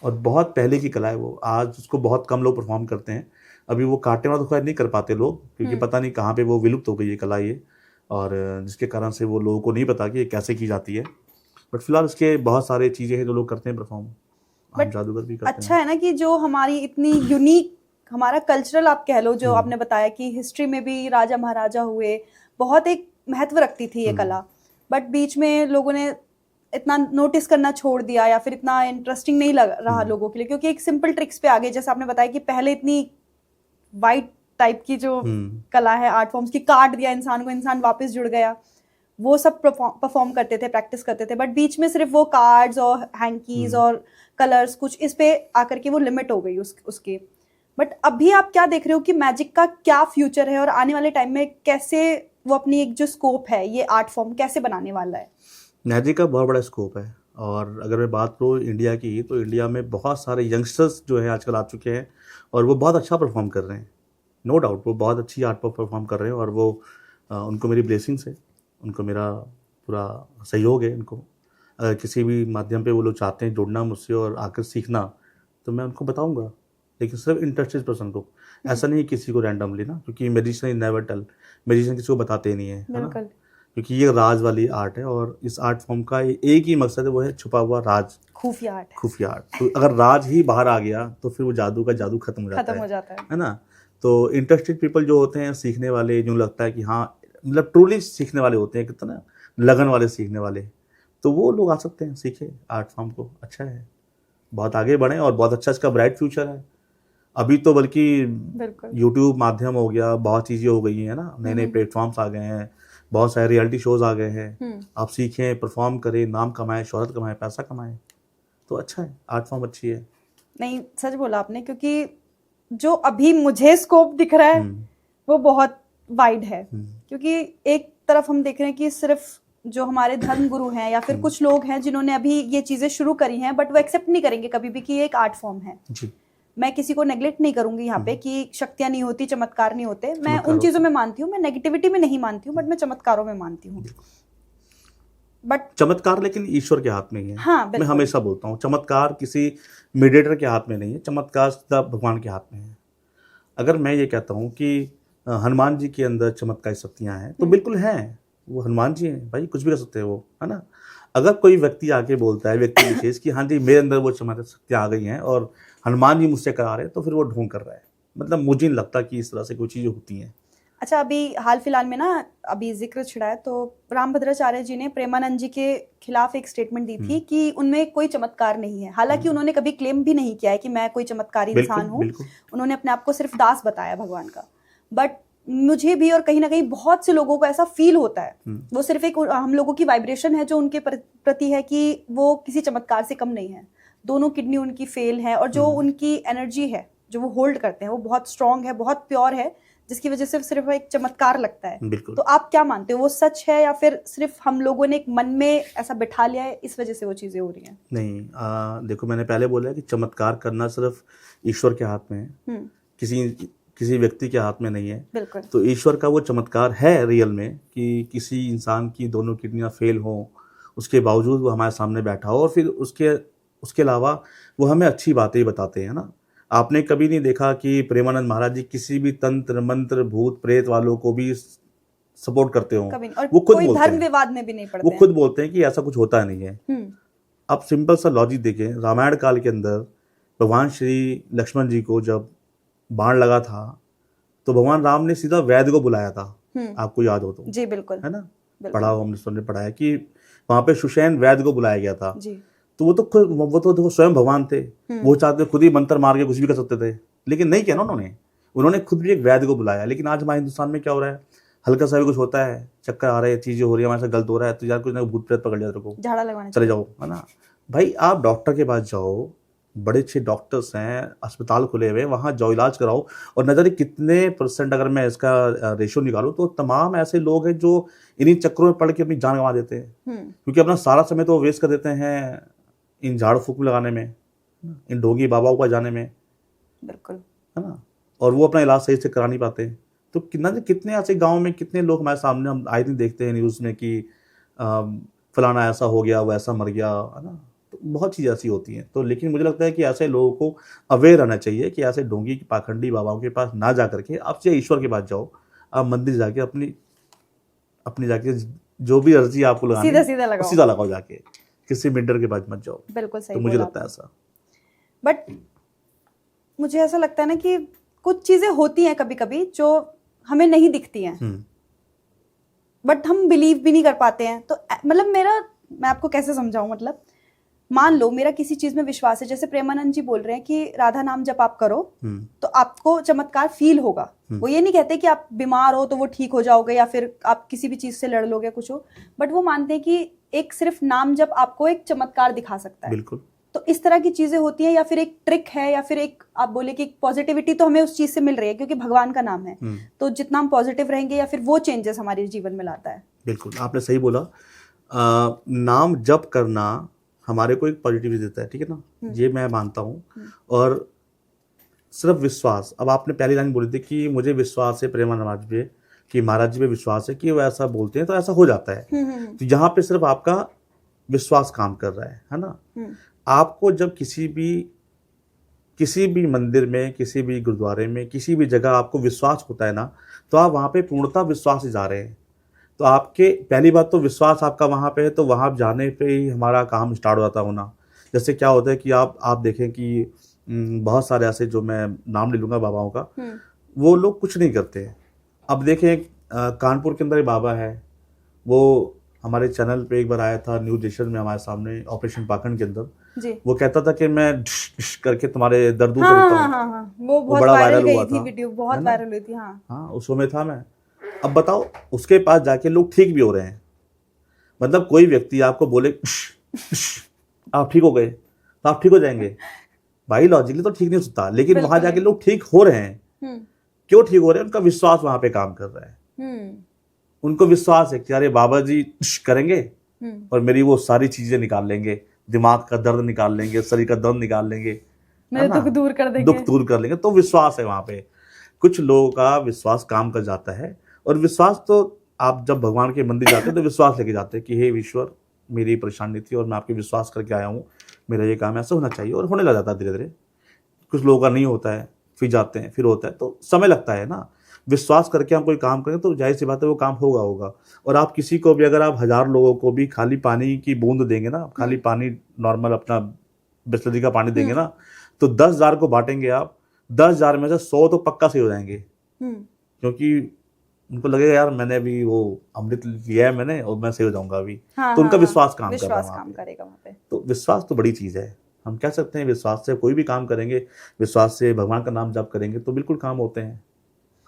और बहुत पहले की कला है वो। आज उसको बहुत कम लोग परफॉर्म करते हैं। अभी वो काटे वाला तो खैर नहीं कर पाते लोग, क्योंकि पता नहीं कहाँ पे वो विलुप्त हो गई ये कला ये, और जिसके कारण से वो लोगों को नहीं पता कि ये कैसे की जाती है। बट फिलहाल इसके बहुत सारे चीज़ें हैं जो लोग करते हैं परफॉर्म, हम जादूगर भी करते अच्छा हैं। है ना कि जो हमारी इतनी यूनिक हमारा कल्चरल आप कह लो, जो आपने बताया कि हिस्ट्री में भी राजा महाराजा हुए, बहुत एक महत्व रखती थी ये कला, बट बीच में लोगों ने इतना नोटिस करना छोड़ दिया, या फिर इतना इंटरेस्टिंग नहीं लग रहा लोगों के लिए, क्योंकि एक सिंपल ट्रिक्स पे आ गए। जैसे आपने बताया कि पहले इतनी वाइट टाइप की जो कला है, आर्ट फॉर्म्स की, काट दिया इंसान को, इंसान वापस जुड़ गया, वो सब परफॉर्म करते थे, प्रैक्टिस करते थे, बट बीच में सिर्फ वो कार्ड्स और हैंकीज और कलर्स कुछ इस पे आकर के वो लिमिट हो गई उसके। बट अभी आप क्या देख रहे हो कि मैजिक का क्या फ्यूचर है, और आने वाले टाइम में कैसे वो अपनी एक जो स्कोप है ये आर्ट फॉर्म कैसे बनाने वाला है? मैजिक का बहुत बड़ा स्कोप है। और अगर मैं बात करूँ इंडिया की, तो इंडिया में बहुत सारे यंगस्टर्स जो हैं आजकल आ चुके हैं, और वो बहुत अच्छा परफॉर्म कर रहे हैं। नो डाउट वो बहुत अच्छी आर्ट पर परफॉर्म कर रहे हैं, और वो उनको मेरी ब्लेसिंग्स है, उनको मेरा पूरा सहयोग है। उनको अगर किसी भी माध्यम पे वो लोग चाहते हैं जुड़ना मुझसे और आकर सीखना, तो मैं उनको बताऊंगा, लेकिन सिर्फ इंटरेस्टेड पर्सन को, ऐसा नहीं किसी को रैंडमली ना, क्योंकि मेजिशियन नेवर टेल, मेजिशियन किसी को बताते नहीं है ना, क्योंकि ये राज वाली आर्ट है। और इस आर्ट फॉर्म का एक ही मकसद है, वो है छुपा हुआ राज, खुफिया आर्ट। खुफिया आर्ट। तो अगर राज ही बाहर आ गया तो फिर वो जादू का जादू खत्म हो जाता है ना। तो इंटरेस्टेड पीपल जो होते हैं, सीखने वाले, जो लगता है कि हाँ मतलब ट्रूली सीखने वाले होते हैं, कितना लगन वाले सीखने वाले, तो वो लोग आ सकते हैं, सीखे आर्ट फॉर्म को। अच्छा है, बहुत आगे बढ़े, और बहुत अच्छा इसका ब्राइट फ्यूचर है। अभी तो बल्कि यूट्यूब माध्यम हो गया, बहुत चीज़ें हो गई हैं ना, नए नए प्लेटफॉर्म्स आ गए हैं, बहुत सारे रियलिटी शोज आ गए हैं। आप सीखें, परफॉर्म करें, नाम कमाएं, शोहरत कमाएं, पैसा कमाएं, तो अच्छा है, आर्ट फॉर्म अच्छी है। नहीं, सच बोला आपने, क्योंकि जो अभी मुझे स्कोप दिख रहा है वो बहुत वाइड है। क्योंकि एक तरफ हम देख रहे हैं कि सिर्फ जो हमारे धर्म गुरु हैं, या फिर कुछ लोग हैं जिन्होंने अभी ये चीजें शुरू करी हैं, बट वो एक्सेप्ट नहीं करेंगे कभी भी कि ये एक आर्ट फॉर्म है जी। मैं किसी को नेग्लेक्ट नहीं करूंगी यहाँ पे कि शक्तियां नहीं होती, चमत्कार नहीं होते, मैं उन चीजों में मानती हूँ, मैं नेगेटिविटी में नहीं मानती हूँ, बट मैं चमत्कारों में मानती हूँ। बट चमत्कार लेकिन ईश्वर के हाथ में ही है। हाँ, मैं हमेशा बोलता हूँ, चमत्कार किसी मीडिएटर के हाथ में नहीं है, चमत्कार सीधा भगवान के हाथ में है। अगर मैं ये कहता हूँ कि हनुमान जी के अंदर चमत्कारी शक्तियाँ हैं, तो बिल्कुल हैं, वो हनुमान जी हैं भाई, कुछ भी कर सकते हैं वो, है ना। अगर कोई व्यक्ति आके बोलता है, व्यक्ति विशेष, कि हाँ जी मेरे अंदर वो चमत्कारी शक्तियाँ आ गई हैं और हनुमान जी मुझसे करा रहे हैं, तो फिर वो ढोंग कर रहा है। मतलब मुझे नहीं लगता कि इस तरह से कोई चीज़ें होती हैं। अच्छा, अभी हाल फिलहाल में ना, अभी जिक्र छिड़ा है, तो रामभद्राचार्य जी ने प्रेमानंद जी के खिलाफ एक स्टेटमेंट दी थी कि उनमें कोई चमत्कार नहीं है। हालांकि उन्होंने कभी क्लेम भी नहीं किया है कि मैं कोई चमत्कारी इंसान हूँ, उन्होंने अपने आप को सिर्फ दास बताया भगवान का। बट मुझे भी और कहीं ना कहीं बहुत से लोगों को ऐसा फील होता है, वो सिर्फ एक हम लोगों की वाइब्रेशन है जो उनके प्रति है, कि वो किसी चमत्कार से कम नहीं है। दोनों किडनी उनकी फेल है, और जो उनकी एनर्जी है जो वो होल्ड करते हैं वो बहुत स्ट्रांग है, बहुत प्योर है, जिसकी वजह से सिर्फ एक चमत्कार लगता है। तो आप क्या मानते हो, वो सच है या फिर सिर्फ हम लोगों ने एक मन में ऐसा बिठा लिया है, इस वजह से वो चीजें हो रही हैं? नहीं, देखो मैंने पहले बोला कि चमत्कार करना सिर्फ ईश्वर के हाथ में है, किसी व्यक्ति के हाथ में नहीं है। बिल्कुल। तो ईश्वर का वो चमत्कार है रियल में, कि किसी इंसान की दोनों किडनियां फेल हों, उसके बावजूद वो हमारे सामने बैठा हो, और फिर उसके अलावा वो हमें अच्छी बातें ही बताते हैं ना। आपने कभी नहीं देखा कि प्रेमानंद महाराज जी किसी भी तंत्र मंत्र भूत प्रेत वालों को भी सपोर्ट करते हो? कभी नहीं। और वो खुद कोई बोलते धर्म हैं, विवाद में भी नहीं वो पड़ते खुद बोलते हैं कि ऐसा कुछ होता नहीं है। हैं। आप सिंपल सा लॉजिक देखें, रामायण काल के अंदर भगवान श्री लक्ष्मण जी को जब बाण लगा था तो भगवान राम ने सीधा वैद्य को बुलाया था, आपको याद हो तो, जी बिल्कुल, है ना? बिल्कुल। पढ़ा हो, हमने सुनने पढ़ा है कि वहां पे सुषैण वैद्य को बुलाया गया था। जी। तो वो तो देखो स्वयं भगवान थे, वो चाहते खुद ही मंत्र मार के कुछ भी कर सकते थे, लेकिन नहीं किया ना उन्होंने खुद भी एक वैद्य को बुलाया। लेकिन आज हमारे हिंदुस्तान में क्या हो रहा है, हल्का सा भी कुछ होता है, चक्कर आ रहे हैं, चीजें हो रही है, हमारे साथ गलत हो रहा है, तो यार कुछ ना भूत प्रेत पकड़ लिया तेरे को, झाड़ा लगवाने चले जाओ, है ना? भाई आप डॉक्टर के पास जाओ, बड़े अच्छे डॉक्टर्स हैं, अस्पताल खुले हुए, वहां जाओ, इलाज कराओ। और न जाने कितने परसेंट अगर मैं इसका रेशो निकालूं तो तमाम ऐसे लोग हैं जो इन्हीं चक्रों में पड़ के अपनी जान गंवा देते हैं, क्योंकि अपना सारा समय तो वेस्ट कर देते हैं इन झाड़ फूक में लगाने में, इन ढोंगी बाबाओं का जाने में, बिल्कुल, है ना? और वो अपना इलाज सही से करा नहीं पाते। तो कितने ऐसे गांव में कितने लोग हमारे सामने, हम आए दिन देखते हैं न्यूज़ में कि फलाना ऐसा हो गया, वो ऐसा मर गया, है ना? तो बहुत चीज़ें ऐसी होती हैं। तो लेकिन मुझे लगता है कि ऐसे लोगों को अवेयर रहना चाहिए कि ऐसे ढोंगी पाखंडी बाबाओं के पास ना जा करके आप सीधे ईश्वर के पास जाओ, आप मंदिर जाके अपनी जाके जो भी अर्जी आपको लगानी सीधा लगाओ जाके, किसी मिंटर के पास मत जाओ। बिल्कुल सही। तो मुझे लगता है ऐसा। बट मुझे ऐसा लगता है ना कि कुछ चीजें होती हैं कभी कभी जो हमें नहीं दिखती हैं, बट हम बिलीव भी नहीं कर पाते हैं। तो मतलब मैं आपको कैसे समझाऊं, मतलब मान लो मेरा किसी चीज में विश्वास है, जैसे प्रेमानंद जी बोल रहे हैं कि राधा नाम जब आप करो तो आपको चमत्कार फील होगा। वो ये नहीं कहते कि आप बीमार हो तो वो ठीक हो जाओगे या फिर आप किसी भी चीज से लड़ लोगे कुछ हो, बट वो मानते हैं कि एक सिर्फ नाम जब आपको एक चमत्कार दिखा सकता है। बिल्कुल। तो इस तरह की चीजें होती हैं, या फिर एक ट्रिक है, या फिर एक आप बोले कि पॉजिटिविटी तो हमें उस चीज से मिल रही है क्योंकि भगवान का नाम है। तो जितना हम पॉजिटिव रहेंगे या फिर वो चेंजेस हमारे जीवन में लाता है। बिल्कुल, आपने सही बोला। नाम जप करना हमारे को एक पॉजिटिविटी देता है, ठीक है ना? ये मैं मानता हूँ। और सिर्फ विश्वास, अब आपने पहली लाइन बोली थी कि मुझे विश्वास है प्रेमानंद महाराज पे, कि महाराज जी पे विश्वास है कि वो ऐसा बोलते हैं तो ऐसा हो जाता है। तो यहाँ पे सिर्फ आपका विश्वास काम कर रहा है ना? आपको जब किसी भी मंदिर में, किसी भी गुरुद्वारे में, किसी भी जगह आपको विश्वास होता है ना, तो आप वहाँ पे पूर्णतः विश्वास से जा रहे हैं। तो आपके पहली बात तो विश्वास आपका वहाँ पे है, तो वहाँ जाने पे ही हमारा काम स्टार्ट हो जाता होना। जैसे क्या होता है कि आप देखें कि बहुत सारे ऐसे, जो मैं नाम ले लूँगा बाबाओं का, वो लोग कुछ नहीं करते। अब देखें कानपुर के अंदर एक बाबा है, वो हमारे चैनल पे एक बार आया था, न्यूज नेशन में हमारे सामने, ऑपरेशन पाखंड के अंदर जी। वो कहता था कि मैं ढिश करके तुम्हारे दर्द दूर करता हूँ। वो बहुत बड़ा वायरल हुआ था, वीडियो बहुत वायरल हुई थी। हाँ, उसमें में था मैं। अब बताओ, उसके पास जाके लोग ठीक भी हो रहे हैं। मतलब कोई व्यक्ति आपको बोले आप ठीक हो गए तो आप ठीक हो जाएंगे, भाई लॉजिकली तो ठीक नहीं हो सकता, लेकिन वहां जाके लोग ठीक हो रहे हैं। क्यों ठीक हो रहे हैं? उनका विश्वास वहां पे काम कर रहा है। उनको विश्वास है कि अरे बाबा जी करेंगे और मेरी वो सारी चीजें निकाल लेंगे, दिमाग का दर्द निकाल लेंगे, शरीर का दर्द निकाल लेंगे, मेरे दुख दूर कर देंगे। तो विश्वास है वहां पे। कुछ लोगों का विश्वास काम कर जाता है। और विश्वास तो आप जब भगवान के मंदिर जाते हैं तो विश्वास लेके जाते हैं कि हे ईश्वर, मेरी परेशानी थी और मैं आपके विश्वास करके आया हूँ, मेरा ये काम ऐसा होना चाहिए, और होने लग जाता है धीरे धीरे। कुछ लोगों का नहीं होता है, फिर जाते हैं, फिर होता है, तो समय लगता है ना। विश्वास करके हम कोई काम करें तो जाहिर सी बात है वो काम होगा। और आप किसी को भी, अगर आप 1000 लोगों को भी खाली पानी की बूंद देंगे ना, खाली पानी नॉर्मल अपना बिस्लरी का पानी देंगे ना, तो 10,000 को बांटेंगे आप, 10,000 में से 100 तो पक्का सही हो जाएंगे, क्योंकि उनको लगेगा यार मैंने अभी वो अमृत लिया है मैंने और मैं सही हो जाऊंगा अभी। तो उनका विश्वास काम करेगा वहाँ पे। तो विश्वास तो बड़ी चीज है। हम कह सकते हैं विश्वास से कोई भी काम करेंगे, विश्वास से भगवान का नाम जप करेंगे तो बिल्कुल काम होते हैं।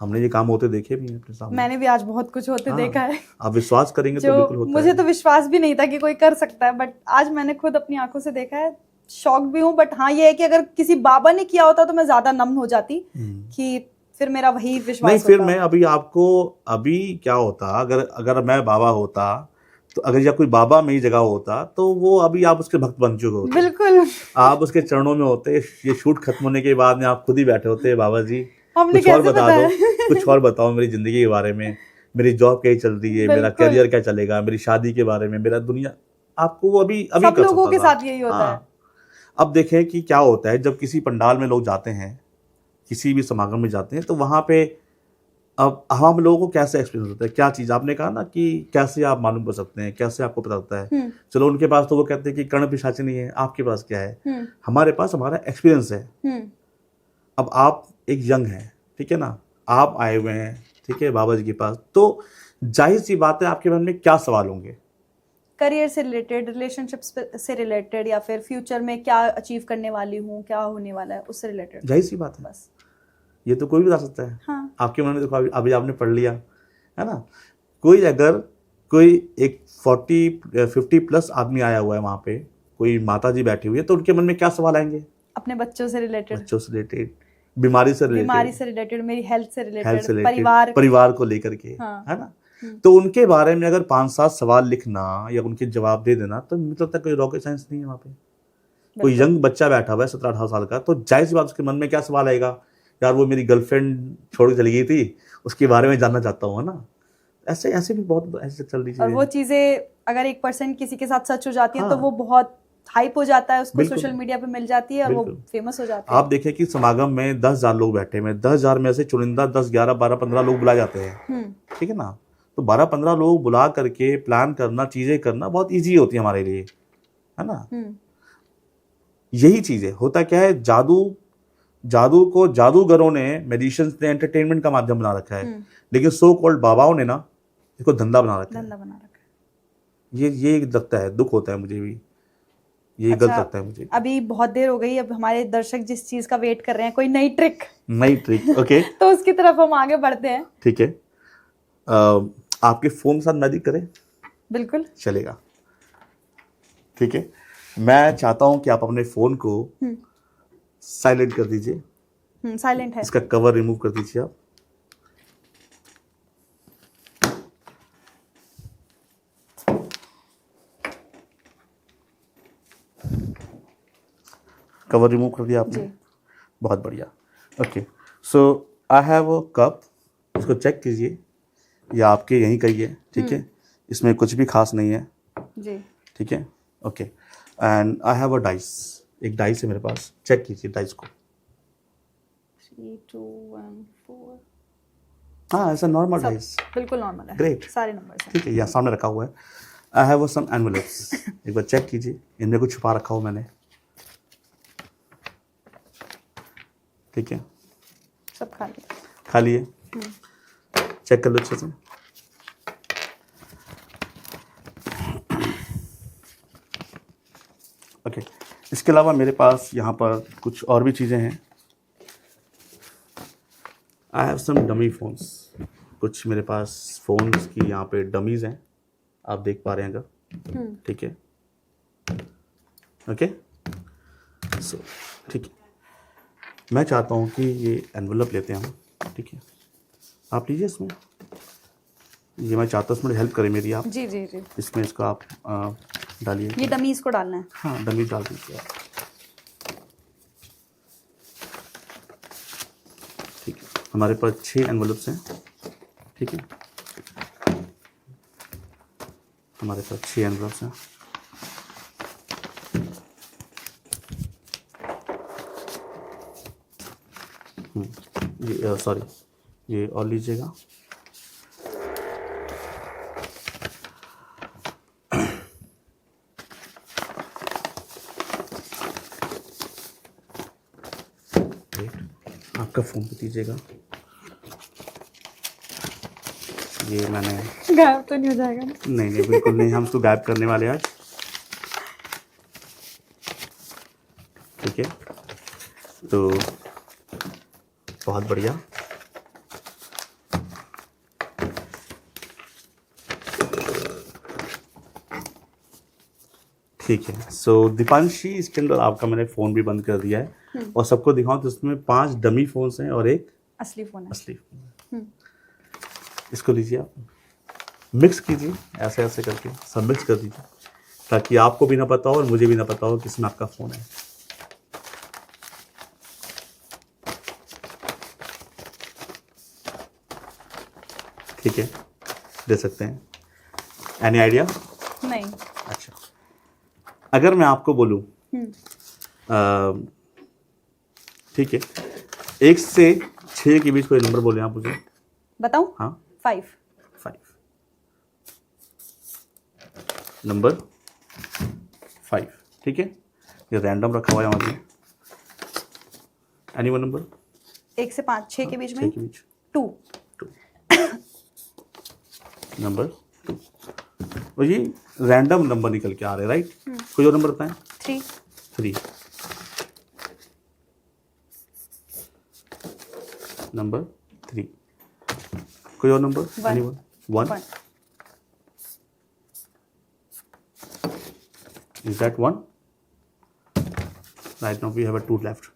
हमने ये काम होते देखे भी हैं अपने सामने। मैंने भी आज बहुत कुछ होते देखा है। आप विश्वास करेंगे तो बिल्कुल होता है। मुझे तो विश्वास भी नहीं था कि कोई कर सकता है, बट आज मैंने खुद अपनी आंखों से देखा है। शॉक भी हूँ, बट हाँ ये है कि अगर किसी बाबा ने किया होता तो मैं ज्यादा नम हो जाती, कि फिर मेरा वही विश्वास नहीं, फिर मैं अभी क्या होता, अगर मैं बाबा होता, तो अगर या कोई बाबा मेरी जगह होता तो वो अभी आप उसके भक्त बन चुके होते। बिल्कुल, आप उसके चरणों में होते। ये शूट खत्म होने के बाद में आप खुद ही बैठे होते, बाबा जी कुछ और बता दो, कुछ और बताओ मेरी जिंदगी के बारे में, मेरी जॉब कैसी चल रही है, मेरा करियर क्या चलेगा, मेरी शादी के बारे में, मेरा दुनिया। आपको वो अभी सब लोगों के साथ यही होता है। अब देखें कि क्या होता है जब किसी पंडाल में लोग जाते हैं, किसी भी समागम में जाते हैं, तो वहाँ पे अब हम लोगों को कैसे एक्सपीरियंस होता है, क्या चीज़ आपने कहा ना कि कैसे आप मालूम कर सकते हैं, कैसे आपको पता होता है। चलो उनके पास तो वो कहते हैं कि कर्ण पिशाचिनी है, आपके पास क्या है, हमारे पास हमारा एक्सपीरियंस है। अब आप एक यंग हैं, ठीक है ना, आप आए हुए हैं, ठीक है, बाबा जी के पास, तो जाहिर सी बात है आपके मन में क्या सवाल होंगे, करियर से रिलेटेड, रिलेशनशिप्स से रिलेटेड, या फिर फ्यूचर में क्या अचीव करने वाली हूँ, क्या होने वाला है, उससे रिलेटेड। जाहिर सी बात है, बस ये तो कोई भी बता सकता है। हाँ। आपके मन में देखो, अभी आपने पढ़ लिया है ना, कोई अगर कोई एक 40-50 प्लस आदमी आया हुआ है वहाँ पे, कोई माता जी बैठी हुई है, तो उनके मन में क्या सवाल आएंगे, अपने बच्चों से रिलेटेड, बच्चों से रिलेटेड, बीमारी से रिलेटेड, मेरी हेल्थ से रिलेटेड, परिवार को लेकर के, हाँ। है ना। तो उनके बारे में अगर 5-7 सवाल लिखना या उनके जवाब दे देना, तो मुझे लगता है कोई रॉकेट साइंस नहीं है वहाँ पे। कोई यंग बच्चा बैठा हुआ है 17-18 साल का, तो जाहिर सी बात उसके मन में क्या सवाल आएगा, यार वो मेरी गर्लफ्रेंड छोड़ के चली गई थी, उसके बारे में जानना चाहता हूँ, है ना। ऐसे ऐसे भी बहुत ऐसे चल रही और वो चीजें अगर 1% किसी के साथ सच हो जाती है, तो वो बहुत हाइप हो जाता है, उसको सोशल मीडिया पे मिल जाती है और वो फेमस हो जाता है। आप देखें कि समागम में 10,000 लोग बैठे हैं, 10,000 में से चुनिंदा 10, 11, 12, 15 लोग बुलाए जाते हैं, ठीक है ना। तो 12-15 लोग बुला करके प्लान करना, चीजें करना बहुत ईजी होती है हमारे लिए, है ना। यही चीज है, होता क्या है, जादू को जादूगरों ने, मैजिशियंस ने एंटरटेनमेंट का माध्यम बना रखा है, लेकिन सो कॉल्ड बाबाओं ने ना इसको धंधा बना रखा है। ये लगता है, दुख होता है मुझे भी, ये गलत लगता है मुझे। अभी बहुत देर हो गई, अब हमारे दर्शक जिस चीज का वेट कर रहे हैं, कोई नई ट्रिक ओके तो उसकी तरफ हम आगे बढ़ते हैं। ठीक है, आपके फोन के साथ मैजिक करें, बिल्कुल चलेगा, ठीक है। मैं चाहता हूं कि आप अपने फोन को साइलेंट कर दीजिए। साइलेंट है, इसका कवर रिमूव कर दीजिए आप। कवर रिमूव कर दिया आपने, बहुत बढ़िया। Okay, so I have a cup, इसको चेक कीजिए, या आपके यहीं का ही है, ठीक है, इसमें कुछ भी खास नहीं है जी, ठीक है। Okay, and I have a dice, एक डाइस है मेरे पास, चेक कीजिए डाइस को। 3, 2, 1, 4। हाँ, ऐसा नॉर्मल डाइस, बिल्कुल नॉर्मल है, ग्रेट, सारे नंबर्स हैं, ठीक है, यहाँ सामने रखा हुआ है। आई हैव सम एनवेलप्स, एक बार चेक कीजिए, इनमें कुछ छुपा रखा हो मैंने, ठीक है, सब खा लिए, चेक कर लो अच्छे से। ओके, इसके अलावा मेरे पास यहाँ पर कुछ और भी चीज़ें हैं। I have some dummy phones, कुछ मेरे पास फ़ोन्स की यहाँ पे डमीज़ हैं, आप देख पा रहे हैं अगर, ठीक है, ओके, सो ठीक है। मैं चाहता हूँ कि ये एनवेलप लेते हैं हम, ठीक है, आप लीजिए इसमें, ये मैं चाहता हूँ इसमें हेल्प करें मेरी आप, जी जी जी, इसमें इसको आप डालिए, ये डमीज को डालना है, हाँ डमी डाल दीजिए आप, ठीक है। हमारे पास 6 एनवेलप्स हैं, ठीक है, हमारे पास 6 एनवेलप्स हैं। ये सॉरी, ये और लीजिएगा, आपका फ़ोन पे दीजिएगा, ये मैंने गायब तो नहीं हो जाएगा ना? नहीं नहीं बिल्कुल नहीं, हम इसको गायब करने वाले आज, ठीक है, तो बहुत बढ़िया, ठीक है। सो दीपांशी, इसके अंदर आपका मैंने फ़ोन भी बंद कर दिया है, और सबको दिखाऊं तो इसमें 5 डमी फ़ोन्स हैं और एक असली फ़ोन है, असली फ़ोन है। इसको लीजिए आप, मिक्स कीजिए, ऐसे ऐसे करके सब मिक्स कर दीजिए, ताकि आपको भी ना पता हो और मुझे भी ना पता हो किसमें आपका फ़ोन है। ठीक है, दे सकते हैं, एनी आइडिया? नहीं। अच्छा, अगर मैं आपको बोलूं ठीक है, 1 से 6 के बीच कोई नंबर बोले आप मुझे। बताऊं? हाँ 5। 5, नंबर 5, ठीक है। ये रैंडम रखा हुआ है वहाँ पे। Any one number? 1 से 5, 6 के बीच 6 में के बीच 2। नंबर 2। और ये रैंडम नंबर निकल के आ रहे हैं, राइट? कोई और नंबर बताएं। 3। 3, नंबर 3। कोई और number? One. Anyone? 1। 1। Is that 1? Right now we have a 2 left.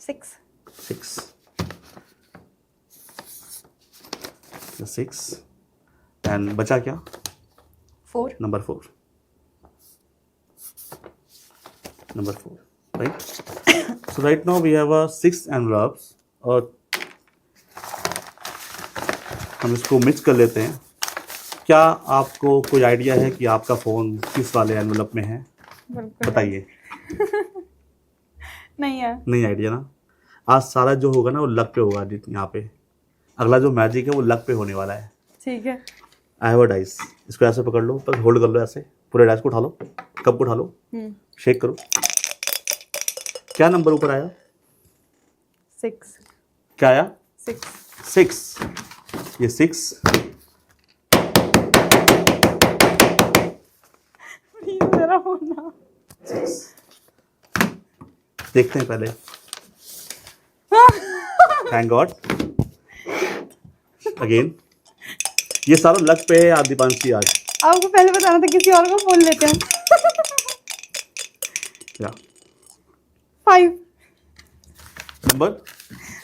6। 6. The 6. And बचा क्या? 4। Number 4. Number 4, right? So right now we have a 6 envelopes और हम इसको मिक्स कर लेते हैं। क्या आपको कोई आइडिया है कि आपका फ़ोन किस वाले एनवलप में है? बिल्कुल बताइए। नहीं है। नहीं आइडिया ना? आज सारा जो होगा ना वो लक पे होगा। यहाँ पे अगला जो मैजिक है वो लक पे होने वाला है। ठीक है। I have a dice. इसको ऐसे पकड़ लो, बस होल्ड कर लो ऐसे, पूरे डाइस को उठा लो, कप को उठा लो, शेक करो। क्या नंबर ऊपर आया? 6। क्या आया? 6। 6। ये 6 मेरा होना। 6 देखते हैं पहले। Thank God. अगेन ये सारा लक पे है यार दीपांशी आज। आपको पहले बताना था, किसी और को बोल लेते हैं। क्या? 5। Number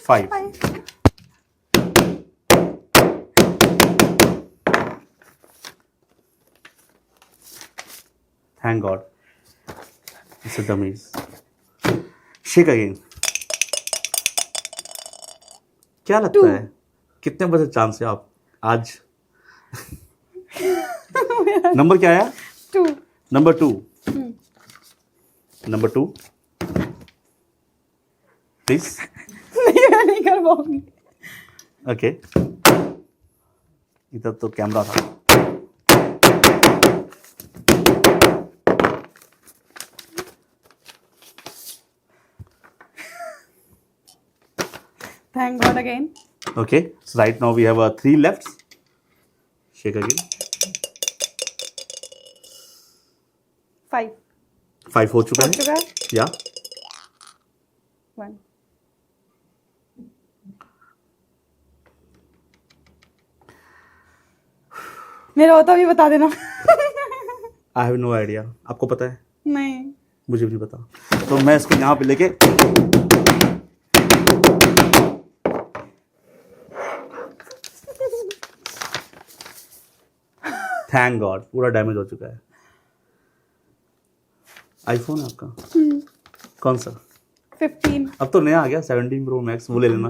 5। Thank God. It's a dummies. Shake again. क्या लगता 2. है कितने बजे चांस है आप आज? नंबर क्या आया? 2। नंबर 2। Number 2 please. नहीं, मैं नहीं कर पाऊंगी। ओके, इधर तो कैमरा था। Thank God again. Okay, so right now we have 3 left. Shake again. 5 5 हो चुका हो चुका है। है। या 1। मेरा होता भी बता देना। I have no idea. आपको पता है? नहीं। मुझे भी नहीं पता। तो मैं इसको यहाँ पे लेके थैंक गॉड पूरा डैमेज हो चुका है। आईफोन है आपका? कौन सा? 15। अब तो नया आ गया 17 Pro Max, वो ले लेना।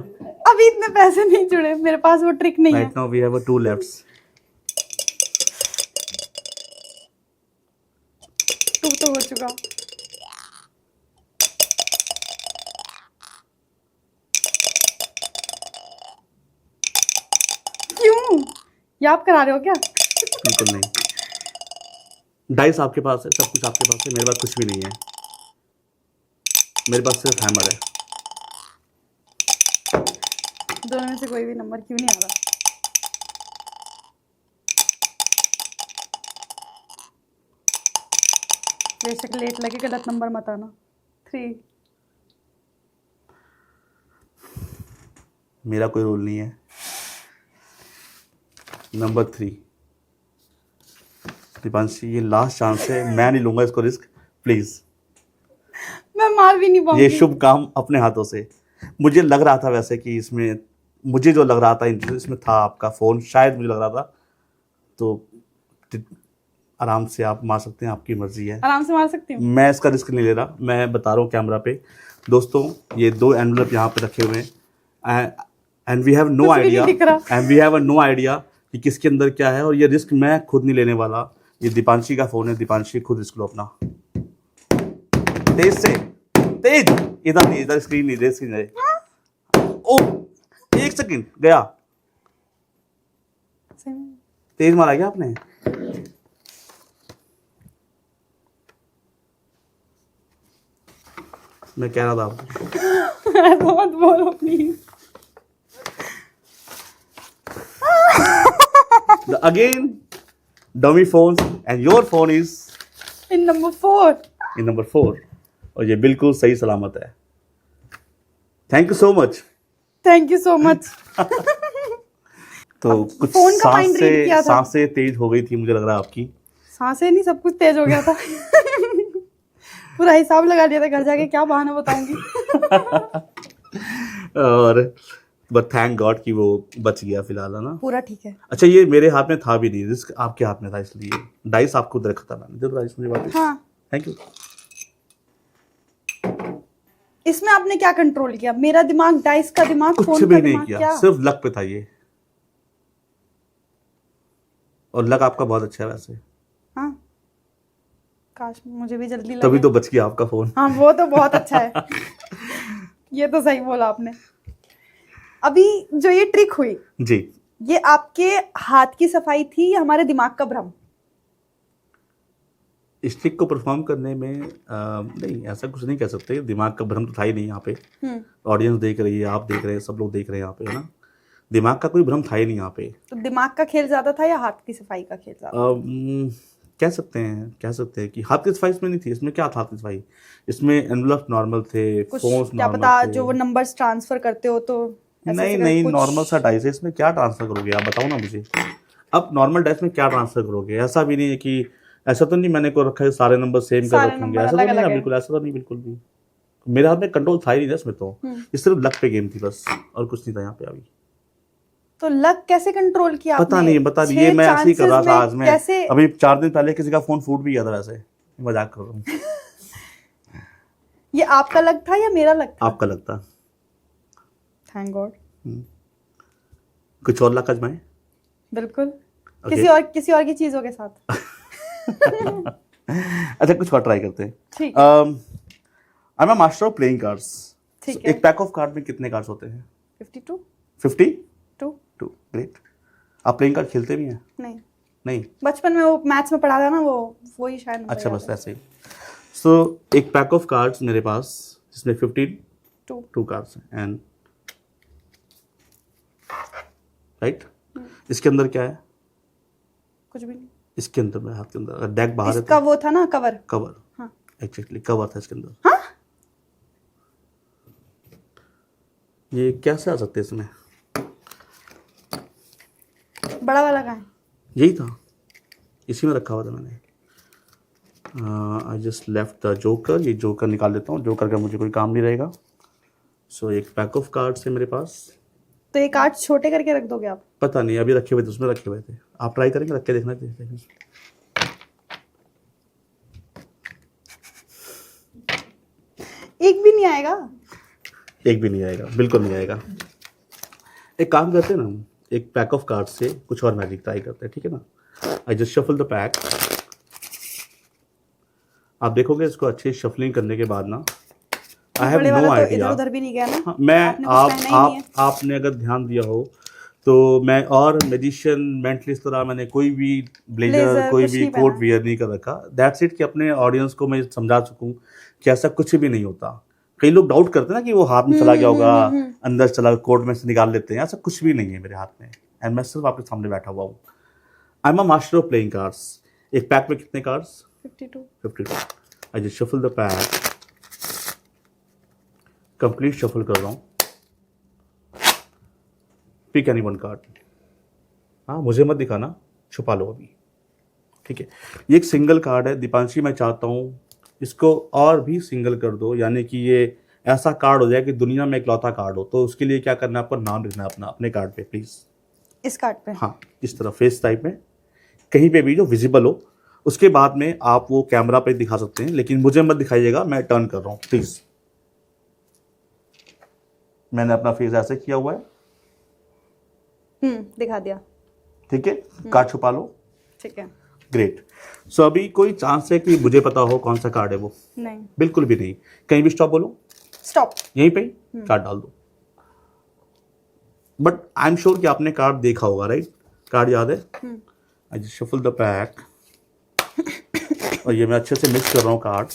अभी इतने पैसे नहीं जुड़े मेरे पास, वो ट्रिक नहीं है। Right now we have 2 lefts. 2 तो हो चुका। क्यों? ये आप करा रहे हो क्या? बिल्कुल नहीं। डाइस आपके पास है, सब कुछ आपके पास है, मेरे पास कुछ भी नहीं है। मेरे पास सिर्फ हैमर है। दोनों में से कोई भी नंबर क्यों नहीं आ रहा? बेशक लेट लगे, गलत नंबर मत आना। 3। मेरा कोई रोल नहीं है। नंबर 3 दीपांशी, ये लास्ट चांस है, मैं नहीं लूंगा इसको रिस्क, प्लीज। मैं मार भी नहीं पाऊंगी। ये शुभ काम अपने हाथों से। मुझे लग रहा था वैसे कि इसमें, मुझे जो लग रहा था इसमें था आपका फ़ोन, शायद मुझे लग रहा था। तो आराम से आप मार सकते हैं, आपकी मर्जी है। आराम से मार सकती हूँ। मैं इसका रिस्क नहीं ले रहा, मैं बता रहा हूँ कैमरा पे। दोस्तों ये 2 एनवलप यहाँ पे रखे हुए हैं एंड वी हैव नो कुछ भी आइडिया, नहीं दिख रहा। And we have no idea कि किसके अंदर क्या है। और ये रिस्क मैं खुद नहीं लेने वाला, ये दीपांशी का फ़ोन है। दीपांशी खुद रिस्क लो अपना। तेज से, तेज, इधर नहीं, इधर स्क्रीन नहीं, स्क्रीन नहीं। ओ 1 सेकंड गया, तेज मारा क्या आपने? मैं कह रहा था आपको मत बोलो please. Again dummy phone and your phone is in number 4। In number 4 और ये बिल्कुल सही सलामत है। Thank you so much. Thank you so much. तो कुछ फोन का माइंड रीड किया था। सांसें तेज हो गई थी मुझे लग रहा है आपकी। सांसें नहीं, सब कुछ तेज हो गया था। पूरा हिसाब लगा लिया था, घर जाके क्या बहाना बताऊंगी। और बट थैंक गॉड कि वो बच गया फिलहाल, है ना? पूरा ठीक है। अच्छा, ये मेरे हाथ में था भी नहीं, रिस्क आपके हाथ में था, इसलिए डाइस आपको रखा था मैंने। देखो डाइस मुझे वापस। हाँ, थैंक यू। इसमें आपने क्या कंट्रोल किया? मेरा दिमाग, डाइस का दिमाग, कुछ फोन का भी नहीं दिमाग, किया, क्या? सिर्फ लक पे था ये। और लक आपका बहुत अच्छा है वैसे। हाँ, काश मुझे भी जल्दी लगे। तभी तो बच गया आपका फोन। हाँ, वो तो बहुत अच्छा है। ये तो सही बोला आपने। अभी जो ये ट्रिक हुई जी, ये आपके हाथ की सफाई थी या हमारे दिमाग का भ्रम? इस ट्रिक को परफॉर्म करने में नहीं, ऐसा कुछ नहीं कह सकते। दिमाग का भ्रम तो था ही नहीं यहाँ पे। ऑडियंस देख रही है, आप देख रहे हैं, सब लोग देख रहे हैं यहाँ पे, है ना? दिमाग का कोई भ्रम था ही नहीं यहाँ पे। तो दिमाग का खेल ज्यादा था या हाथ की सफाई का खेल ज्यादा? कह सकते हैं कि हाथ की सफाई इसमें नहीं थी। इसमें क्या था हाथ की सफाई? इसमें एनवलप नॉर्मल थे, कुछ फोन्स क्या नॉर्मल पता थे। जो वो नंबर्स ट्रांसफर करते हो तो ऐसे नहीं ऐसे नहीं, कुछ- नॉर्मल सा डाइस है, इसमें क्या ट्रांसफर करोगे आप बताओ ना मुझे। अब नॉर्मल डाइस में क्या ट्रांसफर करोगे? ऐसा भी नहीं है कि, ऐसा तो नहीं मैंने को रखा है सारे नंबर सेम कर सारे रखेंगे, नंबर ऐसा तो नहीं अलग-अलग ना, है। बिल्कुल ऐसा तो नहीं, बिल्कुल भी। मेरे हाथ में कंट्रोल था ही नहीं इसमें तो। ये सिर्फ लक पे गेम थी बस, और कुछ नहीं था यहाँ पे अभी। तो लक कैसे कंट्रोल किया पता आपने? नहीं, ये मैं ऐसे ही कर रहा था आज में। कैसे? अभी 4 दिन पहले किसी का फोन फूट भी गया था, वैसे मजाक कर रहा हूँ। ये आपका लक था या मेरा लक था? आपका लगता। Thank God. कुछ और लक आजमाएं। बिल्कुल। Okay. किसी और की चीजों के साथ। अच्छा, कुछ और ट्राई करते हैं। ठीक है। आई am a master of playing cards. ठीक है। एक पैक ऑफ कार्ड में कितने कार्ड्स होते हैं? 52। 52। ग्रेट। आप प्लेइंग कार्ड खेलते भी हैं? नहीं। बचपन में वो मैथ्स में पढ़ा था ना, वो ही शायद। अच्छा, बस ऐसे ही। सो एक पैक ऑफ कार्ड्स मेरे पास जिसमें 52 कार्ड्स हैं, एंड राइट। इसके अंदर क्या है? कुछ भी नहीं। इसके अंदर मेरे हाथ के अंदर डेक बाहर इसका वो था ना, कवर। कवर। एग्जैक्टली, कवर था इसके अंदर। हाँ? ये कैसे आ सकते हैं इसमें? बड़ा वाला कहाँ है? यही था, इसी में रखा हुआ था मैंने। I just left the joker. ये जोकर निकाल देता हूँ, जोकर का मुझे कोई काम नहीं रहेगा। सो एक पैक ऑफ कार्ड्स है मेरे पास। तो ये कार्ड छोटे करके रख दोगे आप? पता नहीं, अभी रखे हुए थे, उसमें रखे हुए थे। आप ट्राई करेंगे रख के देखना चाहिए। एक भी नहीं आएगा? एक भी नहीं आएगा, बिल्कुल नहीं आएगा। एक काम करते हैं ना, एक पैक ऑफ कार्ड से कुछ और मैजिक ट्राई करते हैं, ठीक है ना? आई जस्ट शफल द पैक। आप देखोगे इसको अच्छे शफलिंग करने के बाद ना, आई हैव नो आइडिया। इधर उधर भी नहीं गया ना? हाँ, मैं आपने अगर ध्यान दिया हो तो मैं और मैजिशियन मेंटली इस तरह मैंने कोई भी ब्लेजर कोई भी कोट वियर नहीं कर रखा। दैट्स इट, कि अपने ऑडियंस को मैं समझा सकूं कि ऐसा कुछ भी नहीं होता। कई लोग डाउट करते हैं ना कि वो हाथ में चला गया होगा, अंदर चला, कोट में से निकाल लेते हैं। ऐसा कुछ भी नहीं है मेरे हाथ में, एंड मैं सिर्फ आपके सामने बैठा हुआ हूँ। I am a master of playing cards. एक पैक में कितने cards? 52। I just shuffle the pack, complete shuffle कर रहा हूँ। Pick any one card. हाँ, मुझे मत दिखाना, छुपा लो अभी, ठीक है? ये एक सिंगल कार्ड है दीपांशी। मैं चाहता हूँ इसको और भी सिंगल कर दो, यानी कि ये ऐसा कार्ड हो जाए कि दुनिया में इकलौता कार्ड हो। तो उसके लिए क्या करना है, आपको नाम लिखना है अपना अपने कार्ड पे, प्लीज। इस कार्ड पे? हाँ, इस तरह फेस टाइप में कहीं पे भी जो विजिबल हो। उसके बाद में आप वो कैमरा पे दिखा सकते हैं, लेकिन मुझे मत दिखाइएगा, मैं टर्न कर रहा हूँ प्लीज। मैंने अपना फेस ऐसे किया हुआ है, दिखा दिया। ठीक है? कार्ड छुपा लो। ठीक है। ग्रेट। सो अभी कोई चांस है कि मुझे पता हो कौन सा कार्ड है वो? नहीं। बिल्कुल भी नहीं। कहीं भी स्टॉप बोलो, स्टॉप। यहीं पे ही कार्ड डाल दो। बट आई एम श्योर कि आपने कार्ड देखा होगा, राइट? कार्ड याद है? I just shuffle the pack और ये मैं अच्छे से मिक्स कर रहा हूँ कार्ड।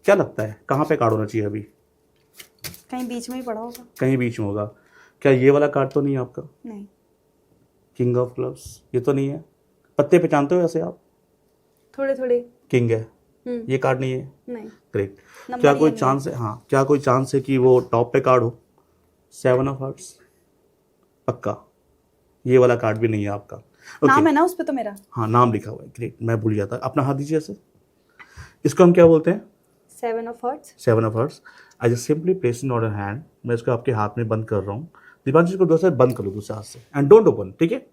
क्या लगता है कहाँ पे कार्ड होना चाहिए अभी? कहीं बीच में ही पड़ा होगा। कहीं बीच में होगा। क्या ये वाला कार्ड तो नहीं है आपका? नहीं। किंग ऑफ क्लब्स ये तो नहीं है? पत्ते पहचानते हो ऐसे आप? थोड़े थोड़े। किंग है, ये कार्ड नहीं है? नहीं। ग्रेट। नंबर क्या ही कोई नहीं चांस है? हाँ, क्या कोई चांस है कि वो टॉप पे कार्ड हो? 7 ऑफ हार्ट्स? पक्का ये वाला कार्ड भी नहीं है आपका? नाम है ना उस पे तो मेरा। हाँ, नाम लिखा हुआ है। ग्रेट, मैं भूल गया था। अपना हाथ दीजिए ऐसे। इसको हम क्या बोलते हैं? 7 of hearts. 7 of hearts. I just simply place in order hand. मैं इसको आपके हाथ में बंद कर रहा हूँ। दीपांशु को दूसरे बंद कर लो दूसरे हाथ से एंड डोंट ओपन, ठीक है?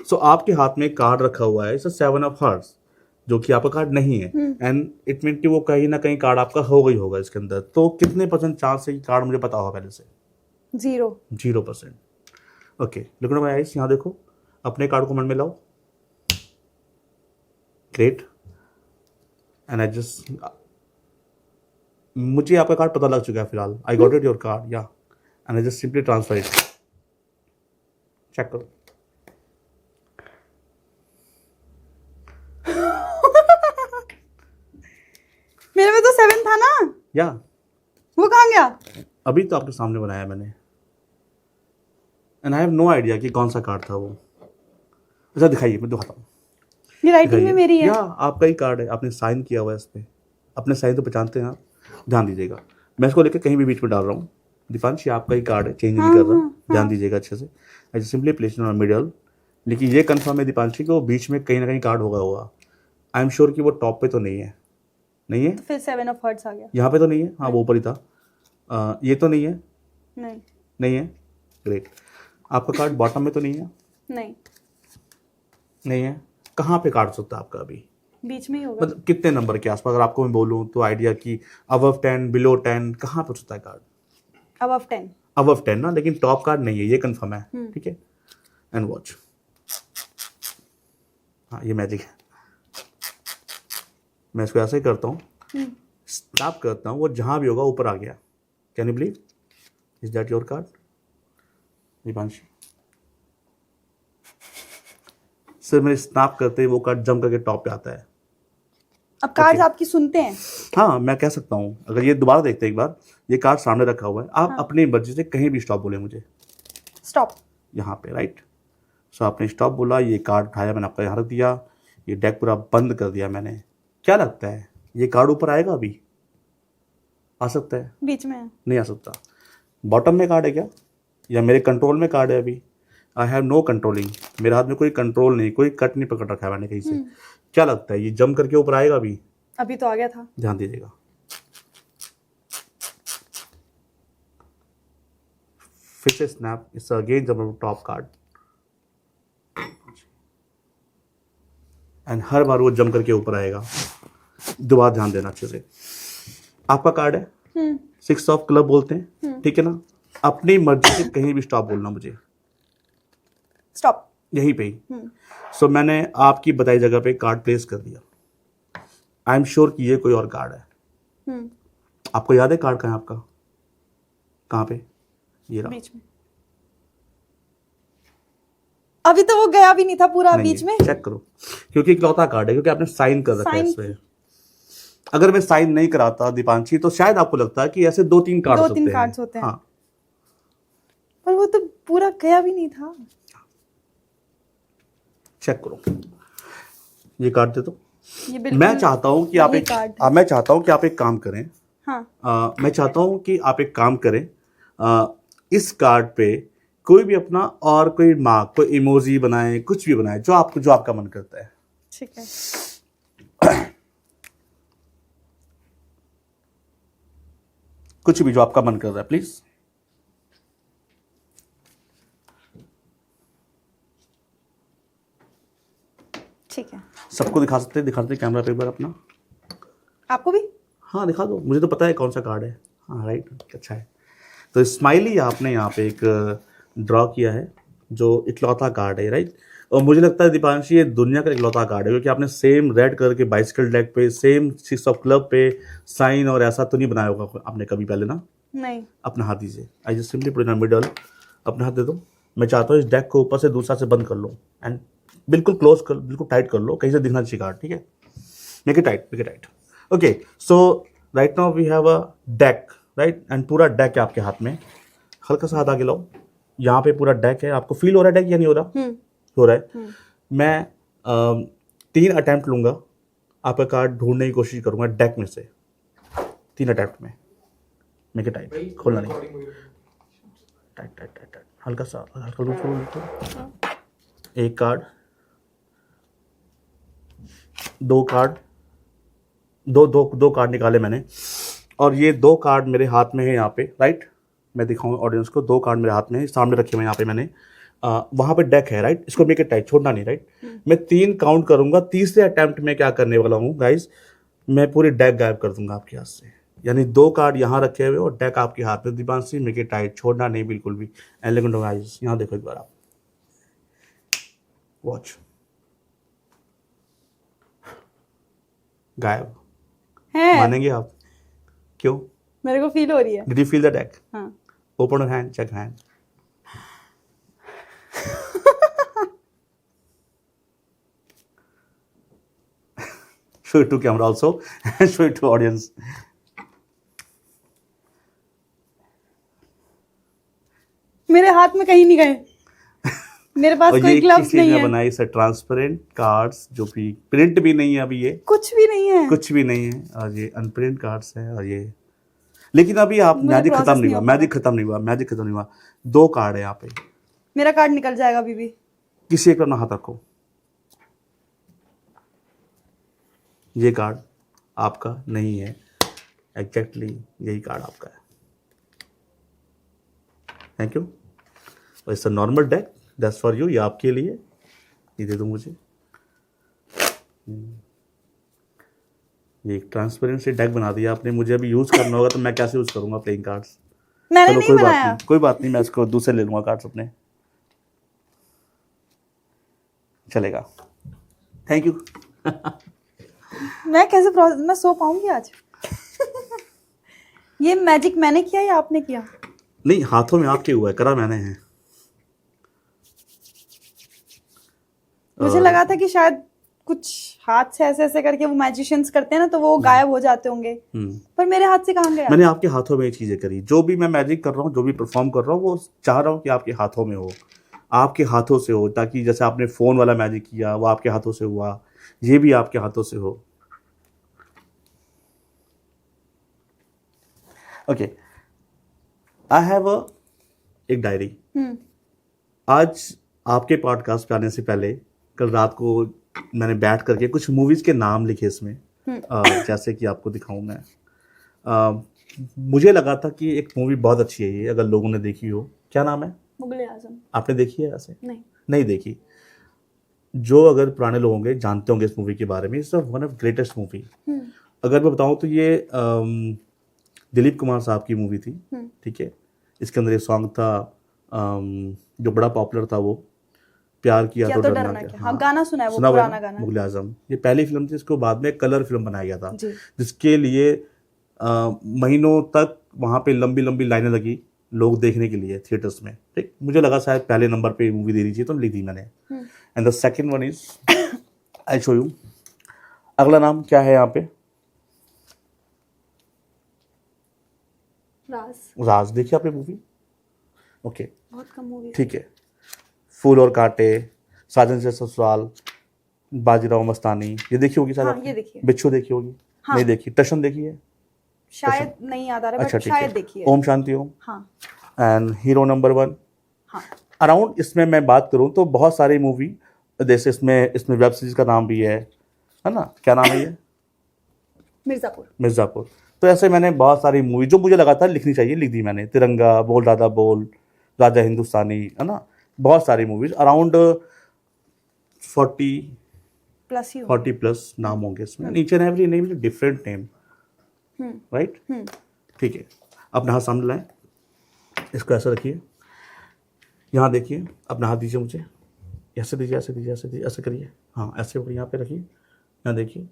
सो आपके हाथ में कार्ड रखा हुआ है, इट्स 7 ऑफ हार्ट्स, जो कि आपका कार्ड नहीं है एंड इट मीन कि वो कहीं ना कहीं कार्ड आपका हो गई होगा इसके अंदर। तो कितने % चांस है कि कार्ड मुझे पता होगा पहले से? 0%। Okay, look at my eyes. यहाँ देखो, अपने कार्ड को मन में लाओ। ग्रेट। एंड आई जस्ट, मुझे आपका कार्ड पता लग चुका है फिलहाल। I got it your card, yeah and I just simply transfer it. Check करो। मेरे में तो 7 था ना। या वो कहाँ गया? अभी तो आपके सामने बनाया मैंने and I have no idea कि कौन सा कार्ड था वो। अच्छा दिखाइए, मैं दिखाता हूँ। ये राइटिंग में मेरी है। या आपका ही कार्ड है, आपने साइन किया हुआ है इस पर। अपने साइन तो पहचानते हैं आप, ध्यान दीजिएगा। मैं इसको लेकर कहीं भी बीच में डाल रहा हूँ। दीपांश, ये आपका ही कार्ड है, चेंज नहीं कर रहा। ध्यान दीजिएगा अच्छे से। I simply place in middle. लेकिन ये कंफर्म है दीपांशी कि वो बीच में कहीं ना कहीं कार्ड होगा। आई एम श्योर कि वो टॉप पे तो नहीं है। नहीं है? तो फिर 7 ऑफ हार्ट्स आ गया। यहाँ पे तो नहीं है? हाँ, वो ऊपर ही था। ये तो नहीं है? नहीं। नहीं है? ग्रेट। आपका कार्ड बॉटम में तो नहीं है? नहीं। नहीं है? कहाँ पे कार्ड सकता है आपका अभी? बीच में ही होगा। मतलब कितने नंबर के आसपास? अगर आपको मैं बोलूँ तो आइडिया कि अबव 10, बिलो 10, कहाँ पे सकता है कार्ड? अबव 10। अबव 10 ना, लेकिन टॉप कार्ड नहीं है, ये कंफर्म है। ठीक है? And watch. हाँ, ये मैजिक है। मैं इसको ऐसे ही करता हूँ, स्नैप करता हूँ, वो जहाँ भी होगा ऊपर आ गया। Can you believe? Is that your card Deepanshi? सिर्फ मेरे स्नैप करते ही वो कार्ड जम करके टॉप पे आता है। अब कार्ड्स आपकी सुनते हैं। हाँ, मैं कह सकता हूँ। अगर ये दोबारा देखते हैं एक बार, ये कार्ड सामने रखा हुआ है, आप अपनी मर्जी से कहीं भी स्टॉप बोले मुझे। स्टॉप। यहाँ पे, राइट? सो आपने स्टॉप बोला, ये कार्ड उठाया, मैंने आपका यहाँ रख दिया, ये डेक पूरा बंद कर दिया मैंने। क्या लगता है ये कार्ड ऊपर आएगा अभी? आ सकता है? बीच में है। नहीं आ सकता। बॉटम में कार्ड है क्या, या मेरे कंट्रोल में कार्ड है अभी? I have no controlling. मेरे हाथ में कोई कंट्रोल नहीं, कोई कट नहीं पकड़ रखा है मैंने कहीं से। क्या लगता है ये जम करके ऊपर आएगा अभी? अभी तो आ गया था। ध्यान दीजिएगा। फिर से स्नैप, इट्स अगेन जब टॉप कार्ड एंड हर बार वो जम करके ऊपर आएगा। दोबारा ध्यान देना अच्छे से। आपका कार्ड है 6 ऑफ क्लब बोलते हैं, ठीक है ना? अपनी मर्जी से कहीं भी स्टॉप बोलना मुझे। स्टॉप। यहीं पे ही। सो मैंने आपकी बताई जगह पे कार्ड प्लेस कर दिया। आई एम श्योर कि ये कोई और कार्ड है। आपको याद है कार्ड कहाँ है आपका? कहाँ पे? ये रहा। बीच में। अभी तो वो गया भी नहीं था पूरा बीच में। चेक करो, क्योंकि इकलौता कार्ड है, क्योंकि आपने साइन कर रखा है साइन इसमें। अगर मैं साइन नहीं कराता दीपांशी, तो शायद आपको लगता है कि ऐसे 2-3 कार्ड होते हैं। हाँ। पर वो तो पूरा गया भी नहीं था। चेक करो, ये कार्ड दे दो। ये बिल्कुल मैं चाहता हूं कि आप एक काम करें। हाँ। मैं चाहता हूं कि आप एक काम करें। इस कार्ड पे कोई भी अपना और कोई मार्क, कोई इमोजी बनाए, कुछ भी बनाए, जो आपका मन करता है। ठीक है। कुछ भी जो आपका मन कर रहा है, प्लीज। ठीक है। सबको दिखाते कैमरा पे एक बार अपना। आपको भी? हाँ, दिखा दो, मुझे तो पता है कौन सा कार्ड है। हाँ, राइट, अच्छा है। तो स्माइली आपने यहाँ पे एक ड्रॉ किया है, जो इकलौता कार्ड है, राइट। और मुझे लगता है दीपांशी ये दुनिया का इकलौता कार्ड है, क्योंकि आपने सेम रेड कलर के बाइसिकल डेक पे, सेम सिक्स ऑफ क्लब पे साइन और ऐसा तो नहीं बनाया होगा आपने कभी पहले ना। नहीं। अपना हाथ दीजिए, आई just simply put in middle, अपना हाथ दे दो। मैं चाहता हूँ इस डेक को ऊपर से दूसरा से बंद कर लो एंड बिल्कुल क्लोज कर, बिल्कुल टाइट कर लो, कहीं से दिखना चाहिए कार्ड, ठीक है। Make it tight, make it tight. Okay, so right now we have a deck, right, and पूरा डेक है आपके हाथ में। हल्का सा हाथ आगे लाओ, यहाँ पे पूरा डेक है। आपको फील हो रहा है डेक या नहीं हो रहा? हो रहा है। मैं 3 अटेम्प्ट लूंगा, आपका कार्ड ढूंढने की कोशिश करूंगा डेक में से, 3 अटेम्प्ट में। मेक इट टाइट, खोलना नहीं, टाइट टाइट टाइट टाइट, हल्का सा, हल्का लूज। एक कार्ड, 2 कार्ड, दो कार्ड निकाले मैंने, और ये 2 कार्ड मेरे हाथ में है यहाँ पे, राइट। मैं दिखाऊंगा ऑडियंस को, 2 कार्ड मेरे हाथ में है, सामने रखे हुए यहाँ पे मैंने। वहाँ पे डेक है, राइट। इसको मेक इट टाइट, छोड़ना नहीं, राइट। मैं 3 काउंट करूंगा, तीसरे अटेम्प्ट में क्या करने वाला हूँ गाइज, मैं पूरी डेक गायब कर दूंगा आपके हाथ से। यानी 2 कार्ड यहाँ रखे हुए और डेक आपके हाथ में। दीपांशी मेक इट टाइट, छोड़ना नहीं बिल्कुल भी। एलिगेंट गाइज, यहाँ देखो एक बार आप, वॉच, गायब है। मानेंगे आप? क्यों? मेरे को फील हो रही है। Did you feel the deck? हाँ। Open your hand, check hand. Show it to camera also and show it to audience. मेरे हाथ में कहीं नहीं गए। मेरे पास और कोई ये ग्लव्स किसी नहीं ने है। बनाई से ट्रांसपेरेंट कार्ड्स, जो भी प्रिंट भी नहीं है अभी, ये कुछ भी नहीं है। कुछ भी नहीं है, और ये अनप्रिंट कार्ड्स है। और ये, लेकिन अभी आप मुझे मैजिक process खत्म नहीं नहीं हुआ, हो पा मैजिक खत्म नहीं हुआ, मैजिक खत्म नहीं हुआ। 2 कार्ड है यहाँ पे, मेरा कार्ड निकल जाएगा अभी भी। किसी एक पर अपना हाथ रखो। ये कार्ड आपका नहीं है, एग्जैक्टली यही कार्ड आपका है। Thank you. और it's a normal deck, that's for you, ये आपके लिए। ये दे दो मुझे। ये एक ट्रांसपेरेंट से डेक बना दिया आपने मुझे, अभी यूज करना होगा तो मैं कैसे यूज करूंगा प्लेइंग कार्ड्स? मैंने चलो नहीं कोई बात बनाया। नहीं, कोई बात नहीं, मैं इसको दूसरे ले लूंगा कार्ड्स अपने, चलेगा। Thank you. मैं कैसे मैं सो पाऊंगी आज? ये मैजिक मैंने किया या आपने किया? नहीं, हाथों में आपके हुआ है, करा मैंने है। मुझे लगा था कि शायद कुछ हाथ से ऐसे ऐसे करके वो मैजिशियंस करते हैं ना, तो वो गायब हो जाते होंगे। पर मेरे हाथ से कहाँ गया? मैंने आपके हाथों में ये चीजें करी। जो भी मैं मैजिक कर रहा हूँ, जो भी परफॉर्म कर रहा हूँ, वो चाह रहा हूँ कि आपके हाथों में हो, आपके हाथों से हो, ताकि जैसे आपने फोन वाला मैजिक किया वो आपके हाथों से हुआ, ये भी आपके हाथों से हो। ओके, आई हैव एक डायरी। आज आपके पॉडकास्ट पे आने से पहले कल रात को मैंने बैठ करके कुछ मूवीज के नाम लिखे इसमें, जैसे कि आपको दिखाऊं मैं। मुझे लगा था कि एक मूवी बहुत अच्छी है ये, अगर लोगों ने देखी हो। क्या नाम है? मुगले आजम। आपने देखी है? ऐसे नहीं देखी। जो अगर पुराने लोग होंगे जानते होंगे इस मूवी के बारे में। It's one of greatest movie. अगर मैं बताऊं तो ये दिलीप कुमार साहब की मूवी थी, ठीक है। इसके अंदर एक सॉन्ग था जो बड़ा पॉपुलर था, वो प्यार किया तो डरना क्या। हाँ, गाना सुना है, वो सुना पुराना गाना। मुगले आजम, ये पहली फिल्म थी। इसको बाद में कलर फिल्म बनाया गया था, जिसके लिए महीनों तक वहाँ पे लंबी लंबी लाइनें लगी लोग देखने के लिए थिएटर्स में, ठीक। मुझे लगा शायद पहले नंबर पे मूवी देनी चाहिए, तो लिख दी मैंने। And the second one is, I show you. अगला नाम क्या है यहाँ पे? राज। देखिए आपने मूवी? ओके, बहुत कम मूवी, ठीक है। फूल और कांटे, साजन से ससुराल, बाजीराव मस्तानी, ये देखी होगी शायद। हाँ, ये देखी है। बिच्छू देखी होगी? हाँ। नहीं देखी। टशन देखी है? शायद नहीं याद आ रहा, अच्छा, बट ठीक शायद है। देखी है। ओम शांति ओम। हाँ। And hero number 1। हाँ। अराउंड इसमें मैं बात करूं तो बहुत सारी मूवी, जैसे इसमें वेब सीरीज का नाम भी है ना? क्या नाम है ये? मिर्जापुर। तो ऐसे मैंने बहुत सारी मूवी जो मुझे लगा था लिखनी चाहिए, लिख दी मैंने। तिरंगा, बोल दादा बोल, राजा हिंदुस्तानी, है ना? बहुत सारी मूवीज, अराउंड 40 प्लस नाम होंगे इसमें। Each and every name is different name, right? ठीक है, अपना हाथ सामने लाएं, इसको ऐसा रखिए। यहाँ देखिए, अपना हाथ दीजिए मुझे, ऐसे दीजिए, ऐसे दीजिए, ऐसे दीजिए, ऐसे करिए, हाँ ऐसे ऊपर यहाँ पे रखिए। यहाँ देखिए,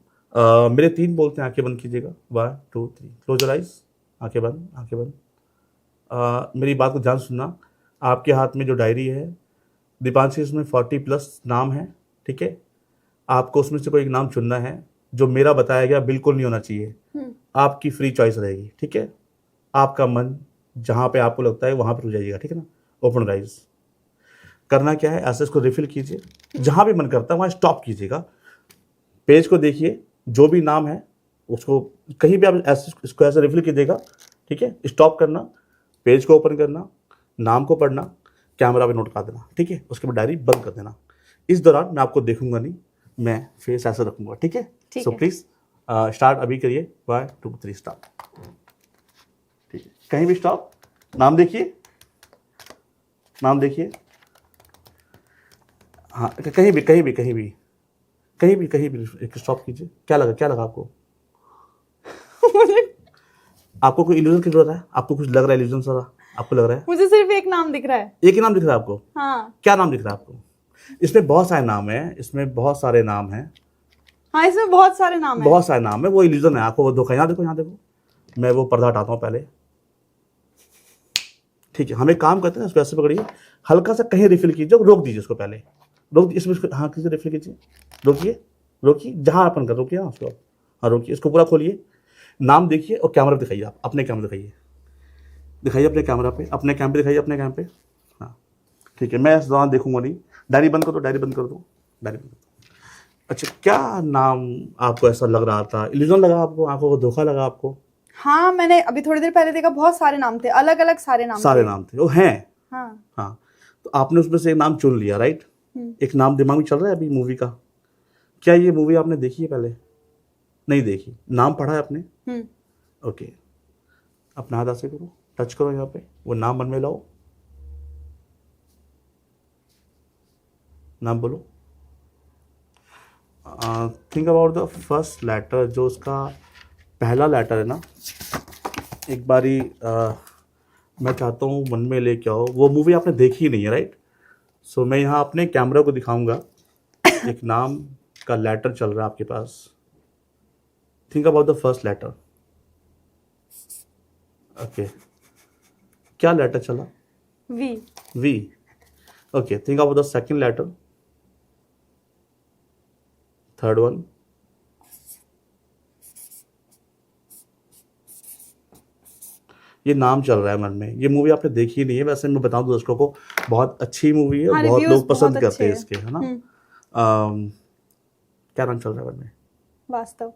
मेरे 3 बोलते हैं, आंखें बंद कीजिएगा, 1 2 3, क्लोज योर आइज, आंखें बंद, आंखें बंद। मेरी बात को ध्यान सुनना, आपके हाथ में जो डायरी है दीपांशी, इसमें 40+ नाम है, ठीक है। आपको उसमें से कोई एक नाम चुनना है, जो मेरा बताया गया बिल्कुल नहीं होना चाहिए, आपकी फ्री चॉइस रहेगी, ठीक है। आपका मन जहाँ पे आपको लगता है वहाँ पर रुक जाइएगा, ठीक है ना। Open rise. करना क्या है, ऐसे इसको रिफिल कीजिए, जहाँ भी मन करता है वहाँ स्टॉप कीजिएगा। पेज को देखिए, जो भी नाम है उसको कहीं भी आप ऐसे इसको ऐसे रिफिल कीजिएगा, ठीक है। स्टॉप करना, पेज को ओपन करना, नाम को पढ़ना, कैमरा पे नोट कर देना, ठीक है। उसके बाद डायरी बंद कर देना। इस दौरान मैं आपको देखूंगा नहीं, मैं फेस ऐसे रखूंगा, ठीक है। सो प्लीज स्टार्ट अभी करिए, 1 2 3 स्टार्ट, ठीक है। कहीं भी स्टॉप, नाम देखिए, नाम देखिए, हाँ कहीं भी कहीं भी कहीं भी कहीं भी कहीं भी एक स्टॉप कीजिए। क्या लगा आपको? आपको कोई इल्यूजन की जरूरत है? आपको कुछ लग रहा है इल्यूजन सारा? आपको लग रहा है? मुझे सिर्फ एक नाम दिख रहा है। एक ही नाम दिख रहा है आपको? हाँ। क्या नाम दिख रहा है आपको? इसमें बहुत सारे नाम हैं, इसमें बहुत सारे नाम हैं। हाँ, इसमें बहुत सारे नाम हैं। बहुत सारे नाम है, वो इल्यूजन है, आपको वो धोखा। यहाँ देखो, यहाँ देखो, मैं वो पर्दा हटाता हूँ पहले, ठीक है। हम एक काम करते हैं, इसको ऐसे पकड़िए, हल्का सा कहीं रिफिल कीजिए, रोक दीजिए इसको पहले, रोक इसमें, हाँ किसी रिफिल कीजिए, रोकिए रोकिए, जहाँ अपन कर रोकिए, हाँ उसको, हाँ रोकिए, इसको पूरा खोलिए, नाम देखिए और कैमरा पे दिखाइए, आप अपने कैमरा दिखाइए अपने कैमरा पे, अपने कैम पे दिखाइए, अपने कैम पे, हाँ ठीक है। मैं इस दौरान देखूंगा नहीं। डायरी बंद कर दो, डायरी बंद कर दो, डायरी बंद कर दो। अच्छा, क्या नाम आपको ऐसा लग रहा था? इल्यूजन लगा आपको? आंखों को धोखा लगा आपको? हाँ, मैंने अभी थोड़ी देर पहले देखा, बहुत सारे नाम थे, अलग अलग सारे नाम थे, वो हैं। हाँ। हाँ, तो आपने उसमें से एक नाम चुन लिया, राइट। एक नाम दिमाग में चल रहा है अभी मूवी का। क्या ये मूवी आपने देखी है पहले? नहीं देखी। नाम पढ़ा है आपने? ओके, अपना हाथ ऐसे करो, टच करो यहाँ पे, वो नाम मन में लाओ, नाम बोलो। Think about the first letter, जो उसका पहला लेटर है ना, एक बारी मैं चाहता हूँ मन में लेके आओ। वो मूवी आपने देखी ही नहीं है, राइट। सो मैं यहाँ अपने कैमरा को दिखाऊंगा, एक नाम का लेटर चल रहा है आपके पास। Think about the first letter. Okay, क्या लेटर चला? V. Okay, think about the second letter, third one. ये नाम चल रहा है मन में। ये मूवी आपने देखी ही नहीं है, वैसे मैं बताऊं तो दर्शकों को बहुत अच्छी मूवी है, हाँ, बहुत लोग पसंद बहुत करते हैं अच्छे इसके, है ना। क्या नाम चल रहा है मन में? वास्तव।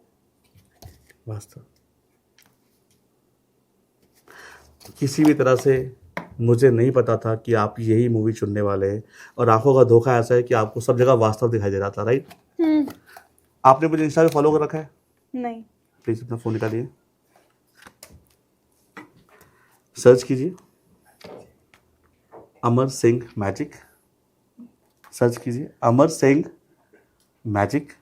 किसी भी तरह से मुझे नहीं पता था कि आप यही मूवी चुनने वाले हैं, और आंखों का धोखा ऐसा है कि आपको सब जगह वास्तव दिखाई दे रहा था, राइट। आपने मुझे इंस्टा पे फॉलो कर रखा है? नहीं। प्लीज अपना फोन निकालिए, सर्च कीजिए अमर सिंह मैजिक, सर्च कीजिए अमर सिंह मैजिक।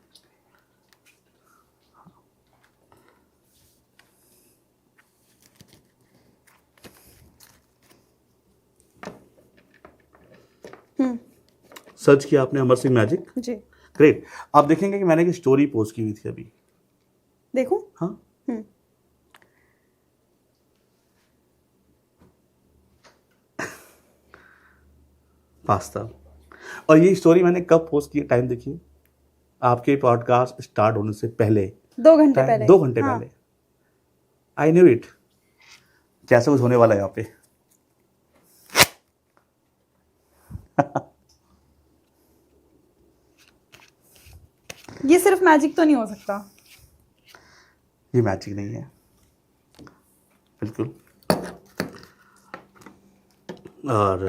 सर्च किया आपने अमर सिंह मैजिक जी। ग्रेट। आप देखेंगे कि मैंने एक स्टोरी पोस्ट की हुई थी अभी। देखूं? हाँ, पास्ता। और ये स्टोरी मैंने कब पोस्ट की, टाइम देखिए, आपके पॉडकास्ट स्टार्ट होने से पहले, 2 घंटे पहले। 2 घंटे पहले। आई न्यू इट, कैसे कुछ होने वाला है यहाँ पे। ये सिर्फ मैजिक तो नहीं हो सकता। ये मैजिक नहीं है बिल्कुल। और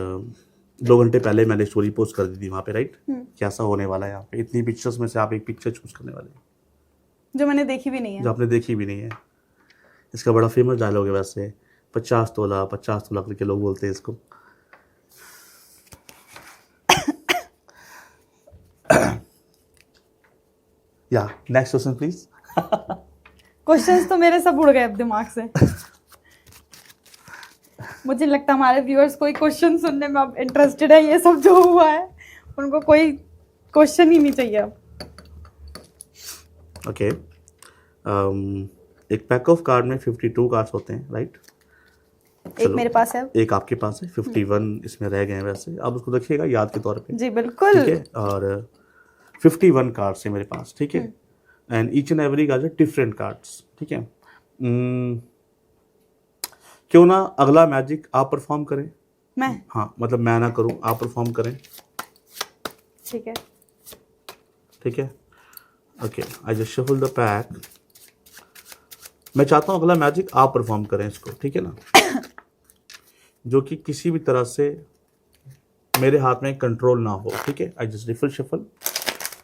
2 घंटे पहले मैंने स्टोरी पोस्ट कर दी थी वहाँ पे, राइट। कैसा होने वाला है यहाँ पे, इतनी पिक्चर्स में से आप एक पिक्चर चूज करने वाले हैं जो मैंने देखी भी नहीं है। जो आपने देखी भी नहीं है। इसका बड़ा फेमस डायलॉग है वैसे, 50 तोला करके लोग बोलते हैं इसको। या नेक्स्ट क्वेश्चन प्लीज। क्वेश्चंस तो मेरे सब उड़ गए अब दिमाग से। मुझे लगता है हमारे व्यूअर्स कोई क्वेश्चन सुनने में अब इंटरेस्टेड है। ये सब जो हुआ है उनको कोई क्वेश्चन ही नहीं चाहिए अब। ओके एक पैक ऑफ कार्ड में 52 कार्ड्स होते हैं, राइट? एक मेरे पास है, एक आपके पास है, 51 इसमें रह गए हैं वैसे। आप उसको रखिएगा याद के तौर पे। जी बिल्कुल। ठीक है, और 51 कार्ड्स है मेरे पास, ठीक है, and each and every card different cards, ठीक है। क्यों ना अगला मैजिक आप परफॉर्म करें? मैं? हाँ, मतलब मैं ना करूं, आप परफॉर्म करें। ठीक है, ठीक है। Okay, I just shuffle the pack. मैं चाहता हूं अगला मैजिक आप परफॉर्म करें इसको, ठीक है ना? जो कि किसी भी तरह से मेरे हाथ में कंट्रोल ना हो, ठीक है। I just riffle shuffle.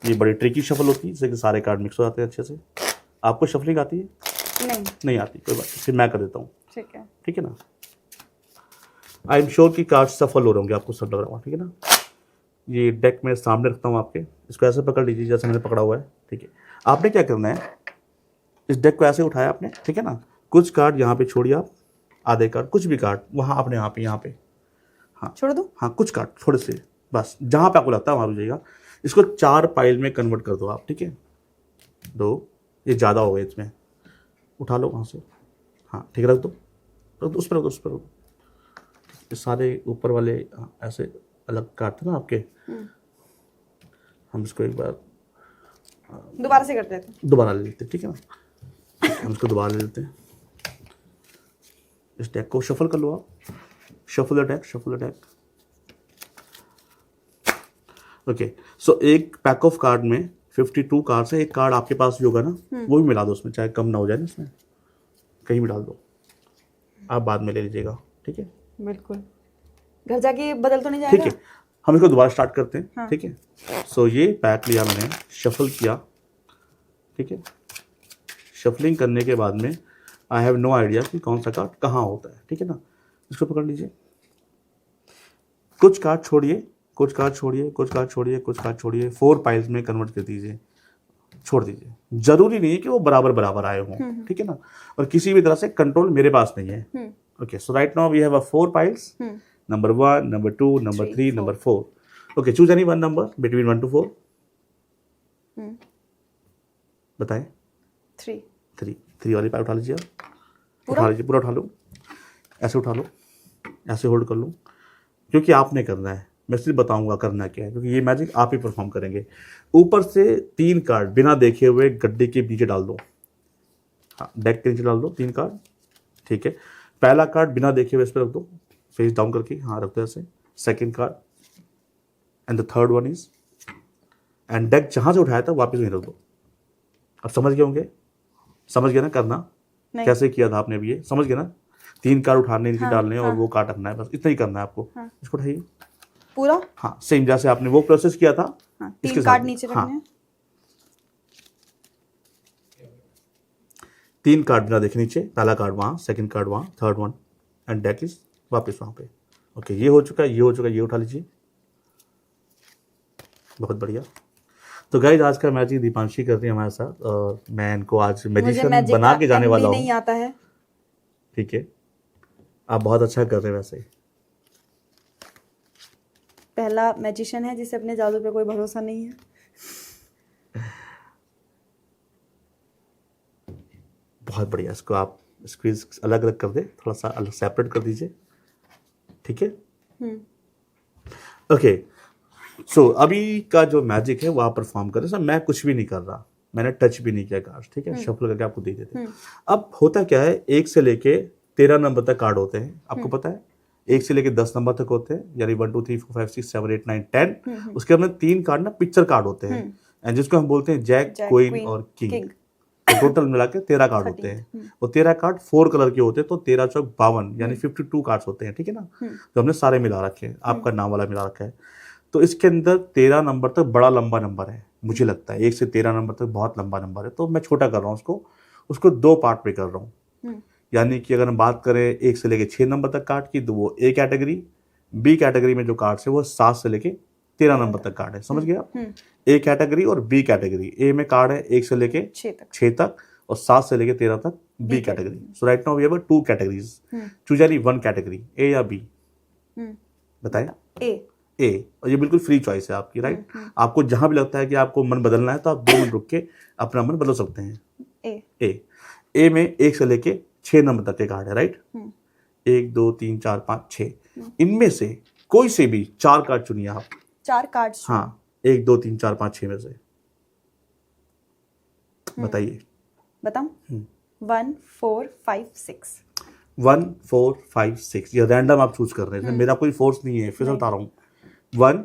ये बड़ी ट्रिकी शफल होती है, जिससे कि सारे कार्ड मिक्स हो जाते हैं अच्छे से। आपको शफलिंग आती है? नहीं आती, कोई बात नहीं, फिर मैं कर देता हूँ। ठीक है ना? आई एम श्योर कि कार्ड सफल हो रहे होंगे, आपको सब लग रहा होगा, ठीक है ना? ये डेक मैं सामने रखता हूँ आपके, इसको ऐसे पकड़ लीजिए जैसे मैंने पकड़ा हुआ है, ठीक है। आपने क्या करना है, इस डेक को ऐसे उठाया आपने, ठीक है ना? कुछ कार्ड यहाँ पे छोड़िए आप, आधे कार्ड, कुछ भी कार्ड वहाँ अपने यहाँ पे हाँ छोड़ दो। हाँ, कुछ कार्ड थोड़े से, बस जहाँ पे आपको लगता है वहाँ रुक जाइएगा। इसको 4 पाइल में कन्वर्ट कर दो आप, ठीक है। 2, ये ज़्यादा हो गए, इसमें उठा लो वहाँ से, हाँ ठीक, रख दो उस पर, उस पर। ये सारे ऊपर वाले ऐसे अलग कार्ड थे ना आपके, हम इसको एक बार दोबारा से करते हैं, दोबारा ले लेते हैं, ठीक है ना? हम इसको दोबारा ले लेते हैं। इस डेक को शफल कर लो आप, shuffle the deck, shuffle the deck. Okay, so एक पैक ऑफ कार्ड में 52 कार्ड्स है। एक कार्ड आपके पास भी होगा ना, वो भी मिला दो उसमें, चाहे कम ना हो जाए ना, इसमें कहीं भी डाल दो, आप बाद में ले लीजिएगा, ठीक है? बिल्कुल। घर जाके बदल तो नहीं जाएगा? ठीक है, हम इसको दोबारा स्टार्ट करते हैं। हाँ। ठीक है, सो ये पैक लिया मैंने, शफल किया, ठीक है। शफलिंग करने के बाद में आई हैव नो आइडिया कि कौन सा कार्ड कहाँ होता है, ठीक है ना? इसको पकड़ लीजिए, कुछ कार्ड छोड़िए, कुछ कार्ड छोड़िए, कुछ कार्ड छोड़िए, कुछ कार्ड छोड़िए, 4 पाइल्स में कन्वर्ट कर दीजिए, छोड़ दीजिए। जरूरी नहीं है कि वो बराबर बराबर आए हों, ठीक है ना? और किसी भी तरह से कंट्रोल मेरे पास नहीं है। Okay, so right now we have 4 piles, number 1, number 2, number 3, number 4। Okay, choose any one number between 1 to 4। बताएं। 3 वाली पाइल उठा लीजिए आप, उठा लीजिए, पूरा उठा लो, ऐसे उठा लो, ऐसे होल्ड कर लो, क्योंकि आपने करना है, मैं सिर्फ बताऊंगा करना क्या है, क्योंकि ये मैजिक आप ही परफॉर्म करेंगे। ऊपर से 3 कार्ड बिना देखे हुए गड्ढे के नीचे डाल दो, हाँ डेक के नीचे डाल दो 3 कार्ड, ठीक है। पहला कार्ड बिना देखे हुए इस पर रख दो, फेस डाउन करके, हाँ रख दो ऐसे। Second card and the third one is, and deck जहाँ से उठाया था वापस वहीं रख दो। अब समझ गए होंगे, समझ गए ना करना कैसे किया था आपने भी, ये समझ गए ना? 3 कार्ड उठाने, नीचे डालने और वो कार्ड रखना है, बस इतना ही करना है आपको। इसको उठाइए पूरा, हाँ सेम जैसे आपने वो प्रोसेस किया था। 3 कार्ड नीचे रखने हैं। 3 कार्ड बिना देखे नीचे, पहला कार्ड वहाँ, सेकंड कार्ड वहाँ, third one, and deck is वापस वहाँ पे। ओके, ये हो चुका है, ये हो चुका है, ये उठा लीजिए, बहुत बढ़िया। तो गाइज आज का मैजिक दीपांशी कर रही है हमारे साथ, और मैं इनको आज मैजिशियन बना के जाने वाला हूँ। नहीं आता है, ठीक है, आप बहुत अच्छा कर रहे हैं वैसे। पहला मैजिशियन है जिसे अपने जादू पे कोई भरोसा नहीं है। बहुत बढ़िया, इसको आप स्क्वीज अलग अलग कर दे, थोड़ा सा अलग सेपरेट कर दीजिए, ठीक है। ओके, सो अभी का जो मैजिक है वो आप परफॉर्म करें। सर मैं कुछ भी नहीं कर रहा, मैंने टच भी नहीं किया कार्ड, ठीक है, शफल करके आपको दे देते। अब होता क्या है, 1 से लेके 13 नंबर तक कार्ड होते हैं, आपको पता है। 1 से लेके 10 नंबर तक होते हैं, यानी 1 2 3 4 5 6 7 8 9 10। उसके बाद 3 कार्ड ना पिक्चर कार्ड होते हैं, एंड जिसको हम बोलते हैं जैक, क्वीन और किंग। तो टोटल मिला के 13 कार्ड होते हैं, और 13 कार्ड 4 कलर के होते हैं, तो 13 चौक 52 यानी 52 कार्ड्स होते हैं, ठीक है ना। तो हमने सारे मिला रखे हैं, आपका नाम वाला मिला रखा है। तो इसके अंदर 13 नंबर तक बड़ा लंबा नंबर है, मुझे लगता है 1 से 13 नंबर तक बहुत लंबा नंबर है, तो मैं छोटा कर रहा हूँ उसको 2 पार्ट में कर रहा हूँ। यानी कि अगर हम बात करें 1 से लेके 6 नंबर तक कार्ड की, तो वो ए कैटेगरी, बी कैटेगरी में जो कार्ड्स है वो 7 से लेके 13 नंबर तक कार्ड है, समझ गए आप। ए कैटेगरी और बी कैटेगरी, ए में कार्ड है 1 से लेके 6 तक, और 7 से लेके 13 तक B category. So right now we have 2 categories. Choose any one category, A या बी. बताएं. ए. और ये बिल्कुल फ्री चॉइस है आपकी, राइट. आपको जहां भी लगता है कि आपको मन बदलना है तो आप 2 मिनट रुक के अपना मन बदल सकते हैं. ए में 1 से लेके 6 नंबर तक के कार्ड है, राइट. 1 2 3 4 5 6. इनमें से कोई से भी 4 कार्ड चुनिए आप. 4 कार्ड. हाँ, 1 2 3 4 5 6 में से बताइए. बताऊं? 1 4 5 6. 1 4 5 6. ये रैंडम आप चूज कर रहे हैं, मेरा कोई फोर्स नहीं है. फिर से बता रहा हूँ. 1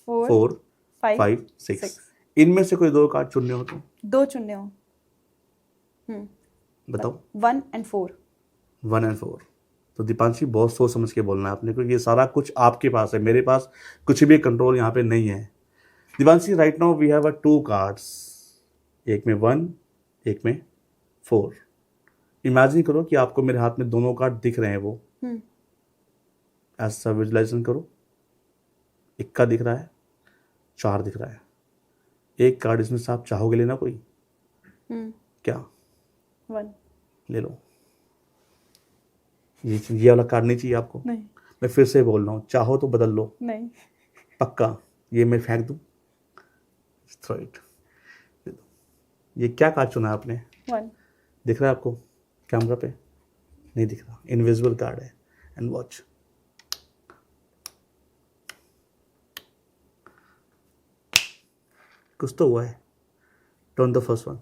4 5 6. इनमें से कोई 2 कार्ड चुनने हो तो 2 चुनने हो. बताओ. 1 and 4. 1 and 4. तो दीपांशी बहुत सोच समझ के बोलना है आपने, क्योंकि ये सारा कुछ आपके पास है, मेरे पास कुछ भी कंट्रोल यहाँ पे नहीं है. Deepanshi right now we have 2 cards. एक में 1, एक में 4. इमेजिन करो कि आपको मेरे हाथ में दोनों कार्ड दिख रहे हैं. वो ऐसा विजुलाइजेशन करो. 1 का दिख रहा है, 4 दिख रहा है. एक कार्ड इसमें से आप चाहोगे लेना कोई? क्या? 1 ले लो. ये वाला कार्ड नहीं चाहिए आपको? नहीं. मैं फिर से बोल रहा हूँ, चाहो तो बदल लो. नहीं. पक्का? ये मैं फेंक दूँ? Throw it. ये क्या कार्ड चुना है आपने? 1. दिख रहा है आपको कैमरा पे? नहीं दिख रहा. इनविजिबल कार्ड है. And watch. कुछ तो हुआ है. Turn the first one.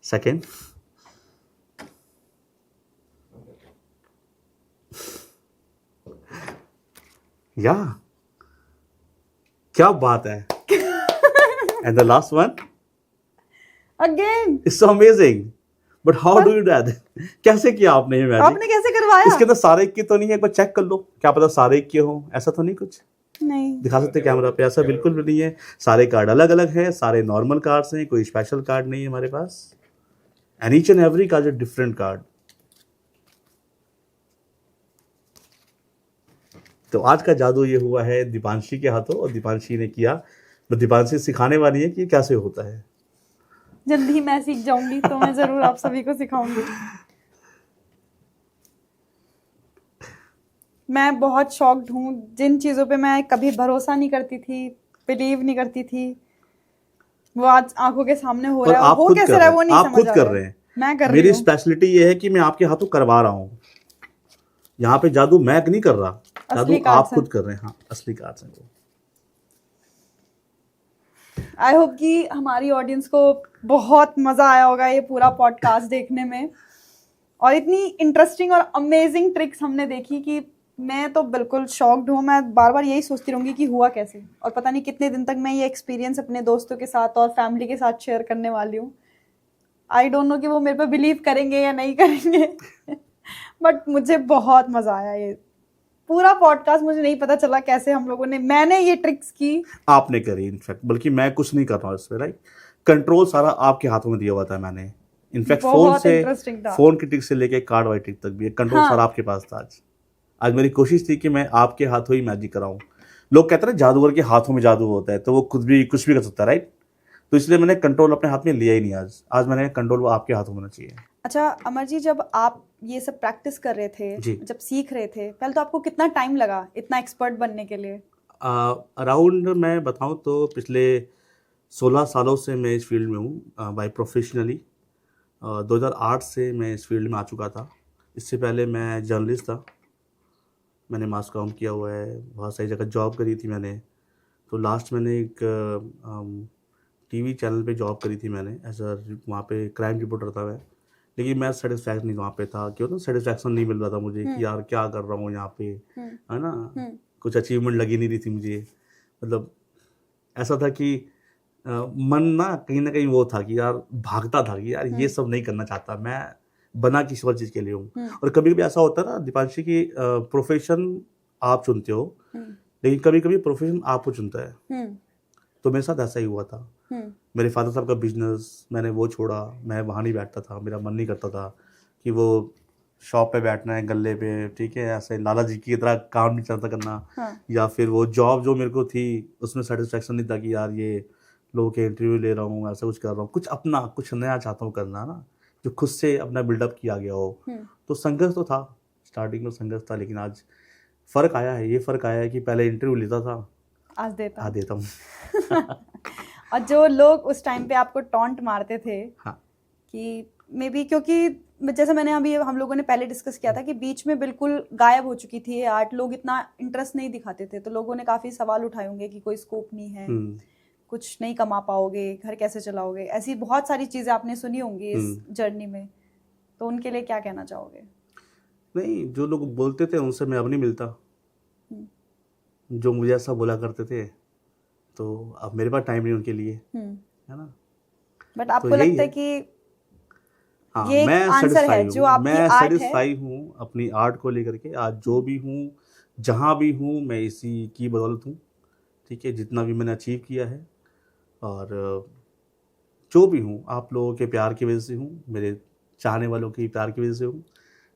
Second. या क्या बात है. And the last one Again. It's so amazing. But how do you do that? कैसे किया आपने ये मैजिक? आपने कैसे करवाया? इसके अंदर सारे इक्के तो नहीं है, एक बार चेक कर लो. क्या पता सारे इक्के हो, ऐसा तो नहीं कुछ? नहीं. दिखा सकते कैमरा पे? ऐसा बिल्कुल भी नहीं है. सारे कार्ड अलग अलग हैं, सारे नॉर्मल कार्ड्स हैं, कोई स्पेशल कार्ड नहीं है हमारे पास. And each and every card is different card. तो आज का जादू ये हुआ है दीपांशी के हाथों, और दीपांशी ने किया. तो दीपांशी सिखाने वाली है कि कैसे होता है. जल्दी मैं सीख जाऊंगी तो मैं जरूर आप सभी को सिखाऊंगी. मैं बहुत शॉक्ड हूँ. जिन चीज़ों पे मैं कभी भरोसा नहीं करती थी, बिलीव नहीं करती थी, वो आज आंखों के सामने हो रहा है. हो कैसे रहा है वो नहीं समझ आ रहा. आप खुद कर रहे हैं. मैं कर रही मेरी हूँ. स्पेशलिटी ये है कि मैं आपके हाथों करवा रहा हूँ. यहाँ पे जादू मैं नहीं कर रहा, जादू आप खुद कर रहे हैं. हाँ, असली कार्ड्स हैं वो. आई होप कि हमारी ऑडियंस को बहुत मजा आया होगा ये पूरा पॉडकास्ट देखने में. और इतनी इंटरेस्टिंग और अमेजिंग ट्रिक्स हमने देखी कि मैं तो बिल्कुल शॉक्ड हूँ. मैं बार बार यही सोचती रहूँगी कि हुआ कैसे, और पता नहीं कितने दिन तक मैं ये एक्सपीरियंस अपने दोस्तों के साथ और फैमिली के साथ शेयर करने वाली हूँ. आई डोंट नो कि वो मेरे पे बिलीव करेंगे या नहीं करेंगे. बट मुझे बहुत मजा आया. ये पूरा पॉडकास्ट मुझे नहीं पता चला कैसे हम लोगों ने, मैंने ये ट्रिक्स की. आपने करी इनफैक्ट, बल्कि मैं कुछ नहीं कर रहा हूँ इसमें, राइट. कंट्रोल सारा आपके हाथों में दिया हुआ था मैंने. इनफैक्ट फोन की ट्रिक से लेके कार्ड वाइट ट्रिक तक भी कंट्रोल सारा आपके पास था. आज मेरी कोशिश थी कि मैं आपके हाथों ही मैजिक कराऊं. लोग कहते हैं ना जादूगर के हाथों में जादू होता है, तो वो खुद भी कुछ भी कर सकता है, राइट. तो इसलिए मैंने कंट्रोल अपने हाथ में लिया ही नहीं. आज मैंने कंट्रोल वो आपके हाथों में होना चाहिए. अच्छा अमर जी, जब आप ये सब प्रैक्टिस कर रहे थे, जब सीख रहे थे, पहले तो आपको कितना टाइम लगा इतना एक्सपर्ट बनने के लिए? अराउंड मैं बताऊं तो पिछले 16 सालों से मैं इस फील्ड में हूँ बाय प्रोफेशनली. 2008 से मैं इस फील्ड में आ चुका था. इससे पहले मैं जर्नलिस्ट था. मैंने मास कॉम किया हुआ है, बहुत सारी जगह जॉब करी थी मैंने. तो लास्ट मैंने एक टीवी चैनल पे जॉब करी थी मैंने एज अ, वहाँ पे क्राइम रिपोर्टर था मैं. लेकिन मैं सेटिस्फैक्ट नहीं वहाँ पे था. क्यों? तो सेटिस्फैक्शन नहीं मिल रहा था मुझे कि यार क्या कर रहा हूँ यहाँ पे, है ना. कुछ अचीवमेंट लगी नहीं रही थी मुझे. मतलब ऐसा था कि मन ना कहीं वो था कि यार भागता था कि यार ये सब नहीं करना चाहता मैं, बना किसी और चीज़ के लिए हूँ. और कभी कभी ऐसा होता है ना दीपांशी की, प्रोफेशन आप चुनते हो लेकिन कभी कभी प्रोफेशन आपको चुनता है. तो मेरे साथ ऐसा ही हुआ था. मेरे फादर साहब का बिजनेस मैंने वो छोड़ा. मैं वहाँ नहीं बैठता था, मेरा मन नहीं करता था कि वो शॉप पे बैठना है गल्ले पे, ठीक है, ऐसे लाला जी की तरह काम नहीं चाहता करना. या फिर वो जॉब जो मेरे को थी उसमें सेटिस्फैक्शन नहीं था कि यार ये लोगों के इंटरव्यू ले रहा हूँ, ऐसा कुछ कर रहा हूँ, कुछ अपना कुछ नया चाहता हूँ करना ना, जो खुद से अपना बिल्डअप किया गया हो। तो संघर्ष तो था, स्टार्टिंग में संघर्ष था, लेकिन आज फ़र्क आया है। ये फ़र्क आया है कि पहले इंटरव्यू लेता था, आज देता हूँ। और जो लोग उस टाइम पे आपको टॉन्ट मारते थे, हाँ, कि मे बी क्योंकि जैसे मैंने अभी हम लोगों ने पहले डिस्कस किया था कि बीच में बिल्कुल गायब हो चुकी थी ये आर्ट, लोग इतना इंटरेस्ट नहीं दिखाते थे, तो लोगों ने काफ़ी सवाल उठाए होंगे कि कोई स्कोप नहीं है, कुछ नहीं कमा पाओगे, घर कैसे चलाओगे, ऐसी बहुत सारी चीज़ें आपने सुनी होंगी इस जर्नी में। तो उनके लिए क्या कहना चाहोगे? नहीं, जो लोग बोलते थे उनसे मैं अब नहीं मिलता, जो मुझे ऐसा बोला करते थे, तो अब मेरे पास टाइम नहीं उनके लिए, है ना। बट आपको लगता है कि हाँ, ये मैं आंसर है जो आपकी मैं आर्ट सेटिस्फाई हूँ अपनी आर्ट को लेकर के। आज जो भी हूँ, जहाँ भी हूँ, मैं इसी की बदौलत हूँ, ठीक है। जितना भी मैंने अचीव किया है और जो भी हूँ, आप लोगों के प्यार की वजह से हूँ, मेरे चाहने वालों के प्यार की वजह से हूँ,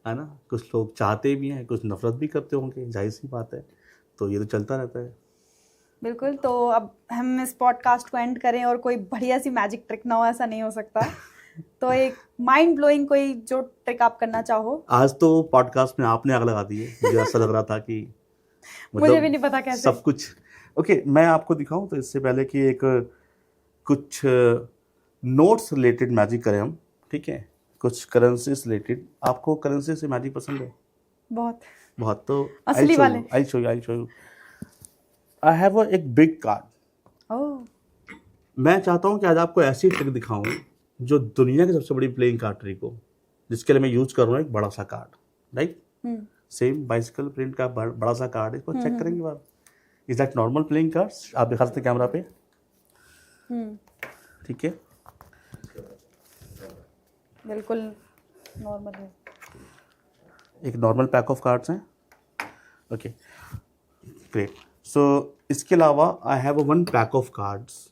है ना। कुछ लोग चाहते भी हैं, कुछ नफरत भी करते होंगे, जाहिर सी बात है, तो ये तो चलता रहता है। बिल्कुल। तो अब हम इस पॉडकास्ट को एंड करें और कोई बढ़िया सी मैजिक ट्रिक ना हो, ऐसा नहीं हो सकता। तो एक माइंड ब्लोइंग कोई जो ट्रिक आप करना चाहो। आज तो पॉडकास्ट में आपने आग लगा दी है, मुझे ऐसा लग रहा था कि मुझे भी नहीं पता कैसे सब कुछ। ओके, मैं आपको दिखाऊं तो इससे पहले कि एक कुछ नोट्स रिलेटेड मैजिक करें हम, ठीक है। कुछ करेंसी से रिलेटेड। आपको करेंसी से मैजिक पसंद है? बहुत। तो असली वाले। I show you I have एक बिग कार्ड। ओह, मैं चाहता हूं कि आज आपको ऐसी ट्रिक दिखाऊं जो दुनिया की सबसे बड़ी प्लेइंग कार्ड ट्रिक हो, जिसके लिए मैं यूज कर रहा हूँ एक बड़ा सा card, right. Same bicycle print का बड़ा सा कार्ड है, इसको चेक करेंगे बार। Is that normal playing cards? आप दिखा सकते कैमरा पे, ठीक है। बिल्कुल नॉर्मल है। एक नॉर्मल पैक ऑफ कार्ड्स हैं, ओके, ग्रेट। सो इसके अलावा I have one pack of cards.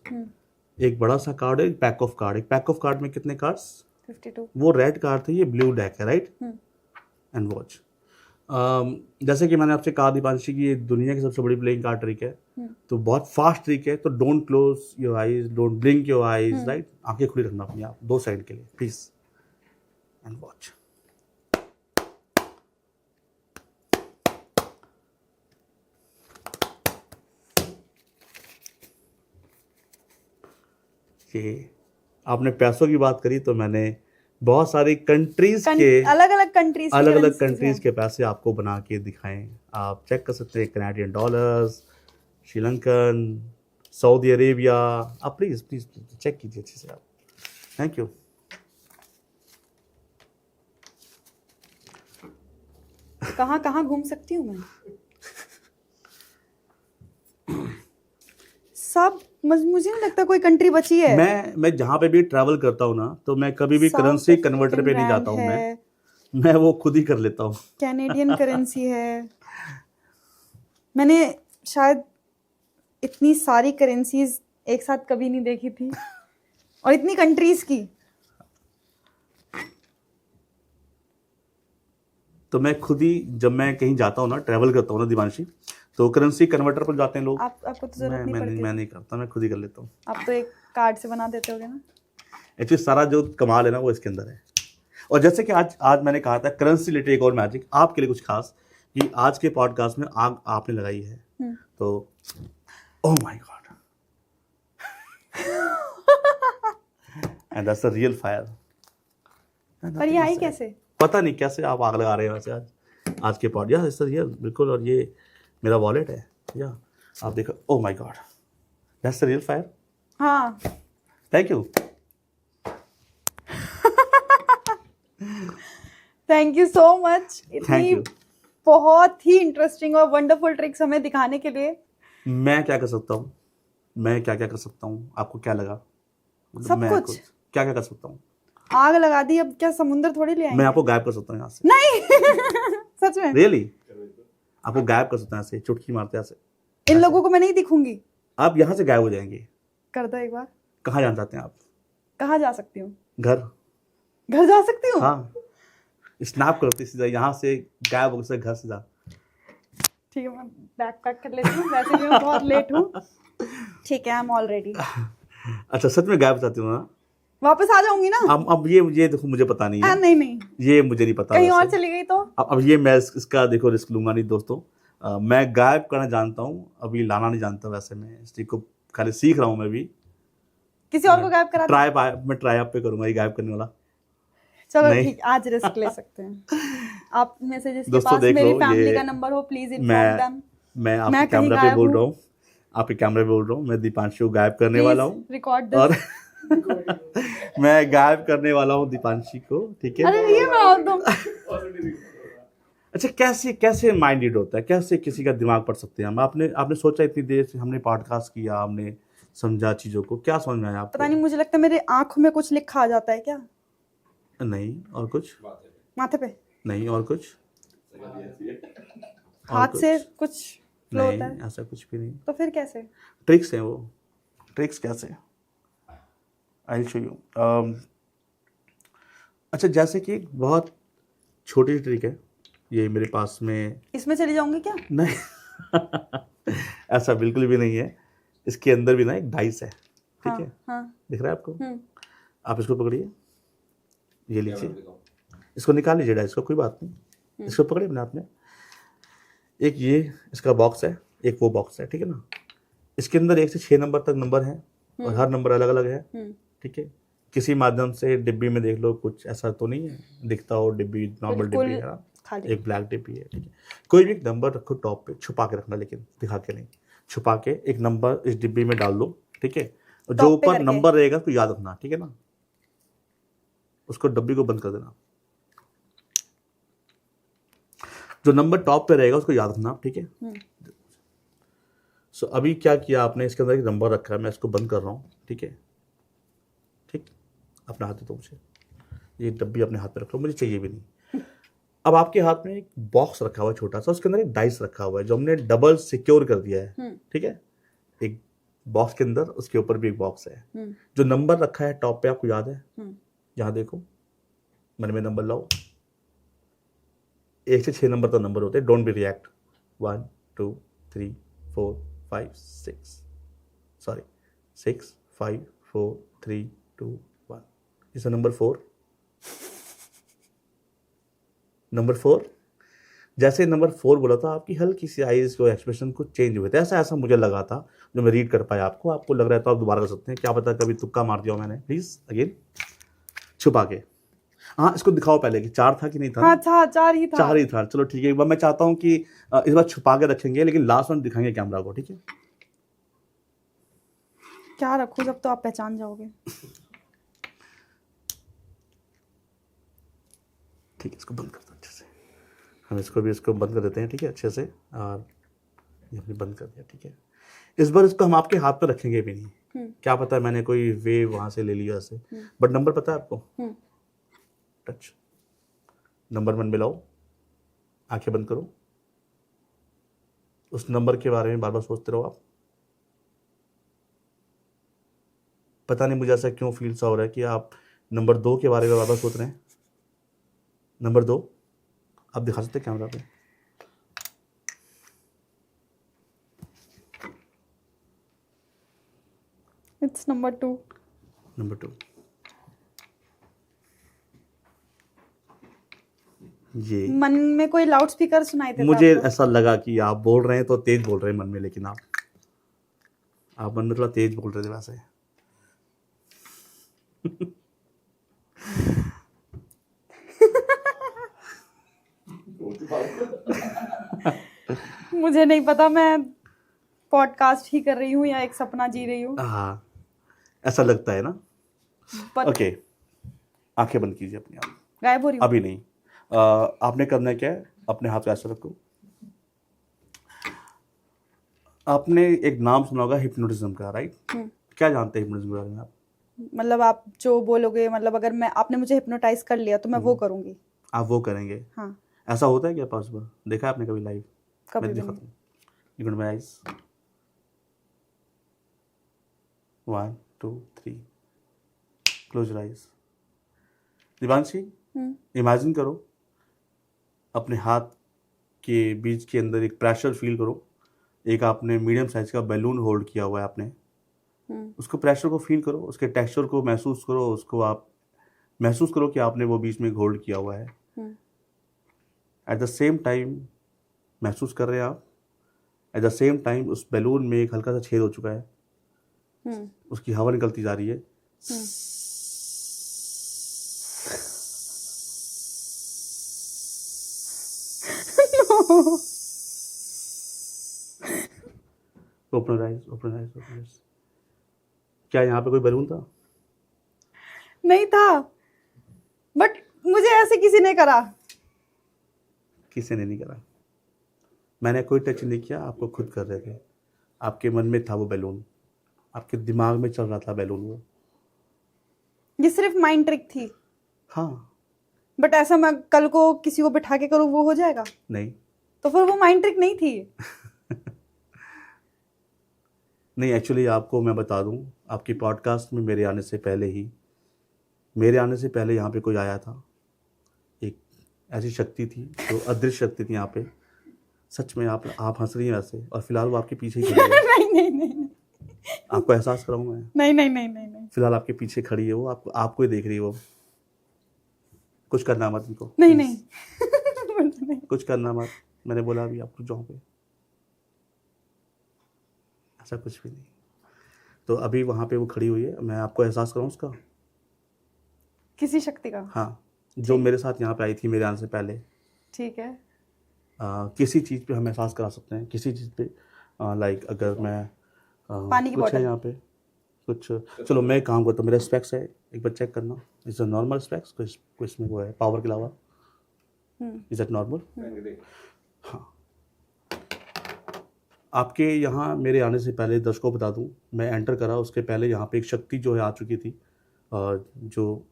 एक बड़ा सा कार्ड है, एक पैक ऑफ कार्ड। एक पैक ऑफ कार्ड में कितने कार्ड्स? 52। वो रेड कार्ड थे, ये ब्लू डेक है, राइट। एंड वॉच, जैसे कि मैंने आपसे कहा दीपांशी की ये दुनिया की सबसे बड़ी प्लेइंग कार्ड ट्रिक है, तो बहुत फास्ट ट्रिक है। तो don't close your eyes, don't blink your eyes, right. आंखें खुली रखना अपनी आप दो साइड के लिए, प्लीज। एंड वॉच, ये आपने पैसों की बात करी, तो मैंने बहुत सारी कंट्रीज के अलग अलग कंट्रीज के पैसे आपको बना के दिखाएं। आप चेक कर सकते हैं, Canadian dollars, Sri Lankan, Saudi Arabia. आप प्लीज प्लीज चेक कीजिए अच्छे से आप। Thank you. कहाँ कहाँ घूम सकती हूँ मैं? सब मुझे नहीं लगता कोई कंट्री बची है। मैं जहाँ पे भी ट्रैवल करता हूँ ना, तो मैं कभी भी करेंसी कन्वर्टर पे नहीं जाता हूँ, मैं वो खुद ही कर लेता हूँ। कैनेडियन करेंसी है। मैंने शायद इतनी सारी करेंसीज एक साथ कभी नहीं देखी थी, और इतनी कंट्रीज की। तो मैं खुद ही, जब मैं कहीं जाता हूँ ना, ट्रैवल करता हूँ ना दीपांशी, तो करेंसी कन्वर्टर पर जाते हैं लोग। आपको तो जरूरत नहीं पड़ती। मैं नहीं करता, मैं खुद ही कर लेता हूँ। आप तो एक कार्ड से बना देते होगे ना। एक्चुअली सारा जो कमाल है ना, वो इसके अंदर है। और जैसे कि आज मैंने कहा था करेंसी रिलेटेड एक और मैजिक आपके लिए कुछ खास, कि आज के पॉडकास्ट में आग आपने लगाई है, तो ओह my God, and that's the real fire. पर ये आई कैसे? पता नहीं कैसे आप आग लगा रहे हैं वैसे आज के पॉड। या इट्स रियल, बिल्कुल। और ये मेरा वॉलेट है, या आप देखो, oh my god, that's the real fire. हाँ, thank you. Thank you so much, इतनी बहुत ही इंटरेस्टिंग और वंडरफुल ट्रिक्स हमें दिखाने के लिए। मैं क्या कर सकता हूँ? मैं क्या क्या कर सकता हूँ? आपको क्या लगा? सब कुछ क्या क्या कर सकता हूँ? आग लगा दी, अब क्या समुद्र थोड़ी ले आएंगे? मैं आपको गायब कर सकता हूँ यहाँ से। नहीं सच में? रियली आपको गायब कर सकता हूँ ऐसे, चुटकी मारते ऐसे। इन लोगों को मैं नहीं दिखूंगी। आप यहाँ से गायब हो जाएंगे। कर दो एक बार। कहाँ जाना चाहते हैं आप? कहाँ जा सकती हूँ? घर जा सकती हूँ? हाँ, स्नैप करती सीधा यहाँ से गायब हो, घर से जा। ठीक है, मैं बैग पैक कर लेती हूँ, वैसे भी मैं बहुत लेट हूँ। ठीक है, आई एम ऑल रेडी। अच्छा सच में गायब जाती हूँ ना? वापस आ जाऊंगी ना। अब ये देखो मुझे पता नहीं है, नहीं नहीं, ये मुझे नहीं पता कहीं और वैसे। चली गई तो। अब ये मैं इसका देखो रिस्क लूंगा नहीं दोस्तों। मैं गायब करना जानता हूँ, अभी लाना नहीं जानता वैसे। मैं इस चीज को खाली सीख रहा हूँ मैं भी। किसी और को गायब करा दे। मैं ट्राई आप पे करूंगा ये गायब करने वाला। चलो नहीं। ठीक, आज रिस्क ले सकते हैं। आप में से जिसके दोस्तों पास देख मेरी लो, फैमिली ये का नंबर हो, प्लीज इन्फॉर्म मैं देम। मैं आपके मैं कहीं कैमरा पे गायब बोल हूँ। रहा हूँ, आपके कैमरे पे बोल रहा हूँ, मैं दीपांशु को गायब करने प्लीज वाला हूँ। रिकॉर्ड और दिस। मैं गायब करने वाला हूँ दीपांशी को, ठीक है। अरे ये मैं और तुम। अच्छा कैसे कैसे माइंड रीड होता है, कैसे किसी का दिमाग पढ़ सकते हैं हम? आपने आपने सोचा इतनी देर से, हमने पॉडकास्ट किया, हमने समझा चीज़ों को, क्या समझ में आया आपको? पता नहीं, मुझे लगता है मेरे आंखों में कुछ लिखा आ जाता है क्या? नहीं और कुछ? माथे पे? नहीं और कुछ? हाथ कुछ? से कुछ फ्लो होता नहीं है? ऐसा कुछ भी नहीं। तो फिर कैसे? ट्रिक्स हैं वो। ट्रिक्स कैसे? I show you. अच्छा जैसे कि एक बहुत छोटी सी ट्रिक है, ये मेरे पास में। इसमें चली जाऊंगी क्या? नहीं ऐसा बिल्कुल भी नहीं है। इसके अंदर भी ना एक डाइस है, ठीक हाँ, है। हाँ। दिख रहा है आपको? हम्म। आप इसको पकड़िए, ये लीजिए, इसको निकाल लीजिए डाइस को, कोई बात नहीं। इसको पकड़िए अपने हाथ में। एक ये इसका बॉक्स है, एक वो बॉक्स है, ठीक है ना। इसके अंदर 1 से 6 नंबर तक नंबर है और हर नंबर अलग अलग है, ठीक है। किसी माध्यम से डिब्बी में देख लो, कुछ ऐसा तो नहीं है दिखता हो डिब्बी, नॉर्मल डिब्बी है ना, खाली। एक ब्लैक डिब्बी है, ठीक है। कोई भी एक नंबर रखो टॉप पे, छुपा के रखना, लेकिन दिखा के नहीं, छुपा के एक नंबर इस डिब्बी में डाल दो, ठीक है। और जो टॉप पे ऊपर करके? नंबर रहेगा उसको याद रखना, ठीक है ना। उसको डब्बी को बंद कर देना। जो नंबर टॉप पे रहेगा उसको याद रखना, ठीक है। सो अभी क्या किया आपने, इसके अंदर एक नंबर रखा है, मैं इसको बंद कर रहा हूँ, ठीक है। ठीक, अपने हाथ में तो मुझे ये डब्बी अपने हाथ में रख लो, मुझे चाहिए भी नहीं। अब आपके हाथ में एक बॉक्स रखा हुआ है छोटा सा, उसके अंदर एक डाइस रखा हुआ है जो हमने डबल सिक्योर कर दिया है, ठीक है। एक बॉक्स के अंदर, उसके ऊपर भी एक बॉक्स है। जो नंबर रखा है टॉप पे, आपको याद है? यहाँ देखो, मन में नंबर लाओ। 1 से 6 नंबर तो नंबर होते हैं, डोंट बी रिएक्ट। 1 2 3 4 5 6, सॉरी 6 5 4 3 2 1। इस नंबर 4, नंबर 4। जैसे नंबर 4 बोला था, आपकी हल्की सी आईज को एक्सप्रेशन कुछ चेंज हुए थे, ऐसा मुझे लगा था, जो मैं रीड कर पाया। आपको लग रहा है तो आप दोबारा कर सकते हैं, क्या पता कभी तुक्का मार दिया मैंने। प्लीज अगेन, छुपा के। हाँ इसको दिखाओ पहले कि 4 था कि नहीं था। हाँ था, 4 ही था। 4 ही था, चलो ठीक है। एक बार मैं चाहता हूँ कि इस बार छुपा के रखेंगे, लेकिन लास्ट में दिखाएंगे कैमरा को, ठीक है। क्या रखूं, जब तो आप पहचान जाओगे। ठीक है, इसको बंद कर दो अच्छे से। हम इसको बंद कर देते हैं, ठीक है, अच्छे से। और ये हमने बंद कर दिया, ठीक है। इस बार इसको हम आपके हाथ पर रखेंगे भी नहीं। क्या पता है मैंने कोई वे वहां से ले लिया ऐसे, बट नंबर पता है आपको। टच नंबर मन में लाओ, आंखें बंद करो, उस नंबर के बारे में बार बार सोचते रहो आप। पता नहीं मुझे ऐसा क्यों फील सा हो रहा है कि आप नंबर 2 के बारे में बार बार सोच रहे हैं। नंबर 2 आप दिखा सकते हैं कैमरा पे। It's number 2। नंबर 2 ये मन में कोई लाउड स्पीकर सुनाई देता मुझे आपको? ऐसा लगा कि आप बोल रहे हैं तो तेज बोल रहे हैं मन में, लेकिन आप मन में थोड़ा तेज बोल रहे थे वैसे। मुझे नहीं पता, मैं पॉडकास्ट ही कर रही हूँ या एक सपना जी रही हूँ। हाँ ऐसा लगता है ना। But ओके, आंखें बंद कीजिए अपनी आप। गायब हो रही हूँ अभी नहीं। आपने करना क्या है, अपने हाथ को ऐसे रखो। आपने एक नाम सुना होगा हिप्नोटिज्म का, राइट? क्या जानते हैं हिप्नोटिज्म के बारे में आप? मतलब आप जो बोलोगे, मतलब अगर मैं आपने मुझे हिप्नोटाइज कर लिया तो मैं वो करूंगी। आप वो करेंगे? हाँ। ऐसा होता है क्या पॉसिबल? देखा आपने कभी लाइव? कभी मैं भी दिखाता नहीं। हूँ। Open my eyes. 1 2 3 close your eyes. Divanshi, imagine करो अपने हाथ के बीच के अंदर एक प्रेशर फील करो। एक आपने मीडियम साइज का बैलून होल्ड किया हुआ है आपने, उसको प्रेशर को फील करो, उसके टेक्सचर को महसूस करो, उसको आप महसूस करो कि आपने वो बीच में होल्ड किया हुआ है। एट द सेम टाइम महसूस कर रहे हैं आप, एट द सेम टाइम उस बैलून में एक हल्का सा छेद हो चुका है, उसकी हवा निकलती जा रही है। Open eyes, open eyes, open eyes. क्या यहाँ पे कोई बैलून था? नहीं था, बट मुझे ऐसे किसी ने करा। किसी ने नहीं करा, मैंने कोई टच नहीं किया, आपको खुद कर रहे थे। आपके मन में था वो बैलून, आपके दिमाग में चल रहा था बैलून वो। ये सिर्फ माइंड ट्रिक थी। हाँ। बट ऐसा मैं कल को किसी को बिठा के करूँ वो हो जाएगा? नहीं। तो फिर वो माइंड ट्रिक नहीं थी। नहीं, एक्चुअली आपको मैं बता दूं, आपकी पॉडकास्ट में मेरे आने से पहले यहाँ पे कोई आया था। एक ऐसी शक्ति थी जो अदृश्य शक्ति थी यहाँ पे। सच में आप हंस रही हैं वैसे, और फिलहाल वो आपके पीछे ही खड़ी है। नहीं। आपको एहसास कराऊं मैं? नहीं। फिलहाल आपके पीछे खड़ी है वो, आपको ही देख रही है वो। कुछ करना मत इनको। नहीं। कुछ करना मत, मैंने बोला अभी आप रुक जाओ पे। ऐसा कुछ भी नहीं। तो अभी वहाँ पे वो खड़ी हुई है, मैं आपको एहसास कराऊं उसका, किसी शक्ति का? हाँ, जो मेरे साथ यहाँ पे आई थी मेरे आने से पहले। ठीक है। किसी चीज़ पे हम एहसास करा सकते हैं, किसी चीज़ पे। लाइक अगर मैं पानी की कुछ बोतल है यहाँ पे कुछ, चलो मैं काम करता हूँ। मेरा स्पेक्स है, एक बार चेक करना। Is a normal specs? कोई इसमें वो है पावर के अलावा? Is it normal? हाँ। आपके यहाँ मेरे आने से पहले, दर्शकों को बता दूँ, मैं एंटर करा उसके पहले यहाँ पे एक शक्ति जो है आ चुकी थी, जो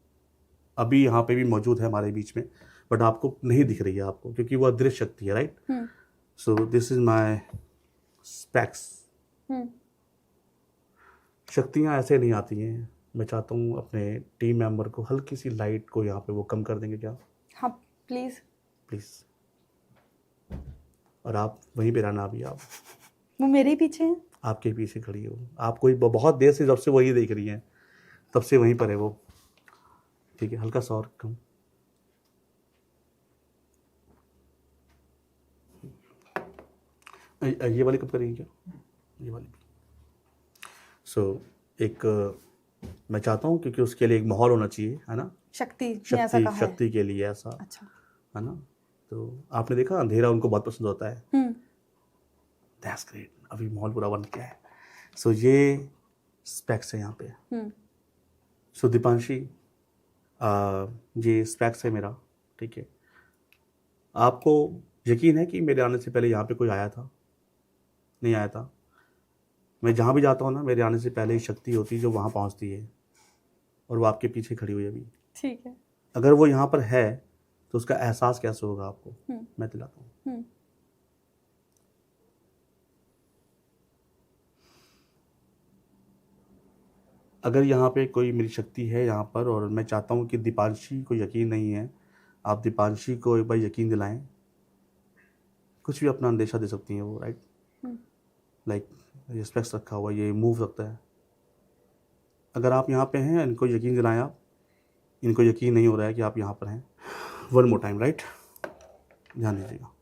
अभी यहाँ पे भी मौजूद है हमारे बीच में, बट आपको नहीं दिख रही है आपको, क्योंकि वो अदृश्य शक्ति है, right? So this is my specs. शक्तियाँ ऐसे नहीं आती हैं। मैं चाहता हूँ अपने टीम मेंबर को हल्की सी लाइट को यहाँ पे वो कम कर देंगे क्या? हाँ प्लीज। और आप वहीं पे रहना अभी। आप वो मेरे ही पीछे हैं। आपके पीछे खड़ी हो, आपको ही बहुत देर से, जब से वही देख रही हैं तब से वहीं पर है वो। ठीक है, हल्का सा और कम। ये वाली कब करेंगे क्या? ये वाली। एक मैं चाहता हूँ, क्योंकि उसके लिए एक माहौल होना चाहिए, है ना? शक्ति के लिए ऐसा। अच्छा। है ना? तो आपने देखा अंधेरा उनको बहुत पसंद होता है। That's great. अभी माहौल पूरा बन गया है। सो ये स्पेक्स है यहाँ पे। सो दीपांशी, ये स्पेक्स है मेरा, ठीक है? आपको यकीन है कि मेरे आने से पहले यहाँ पे कोई आया था? नहीं आया था। मैं जहाँ भी जाता हूँ ना, मेरे आने से पहले ही शक्ति होती है जो वहाँ पहुँचती है, और वो आपके पीछे खड़ी हुई है अभी। ठीक है। अगर वो यहाँ पर है तो उसका एहसास कैसे होगा आपको? मैं दिलाता हूँ। अगर यहाँ पे कोई मेरी शक्ति है यहाँ पर, और मैं चाहता हूँ कि दीपांशी को यकीन नहीं है, आप दीपांशी को एक बार यकीन दिलाएं। कुछ भी अपना अंदेशा दे सकती हैं वो, राइट? लाइक ये स्पेक्स रखा हुआ, ये मूव सकता है। अगर आप यहाँ पे हैं, इनको यकीन दिलाएं आप। इनको यकीन नहीं हो रहा है कि आप यहाँ पर हैं। One more time, right? ध्यान दीजिएगा।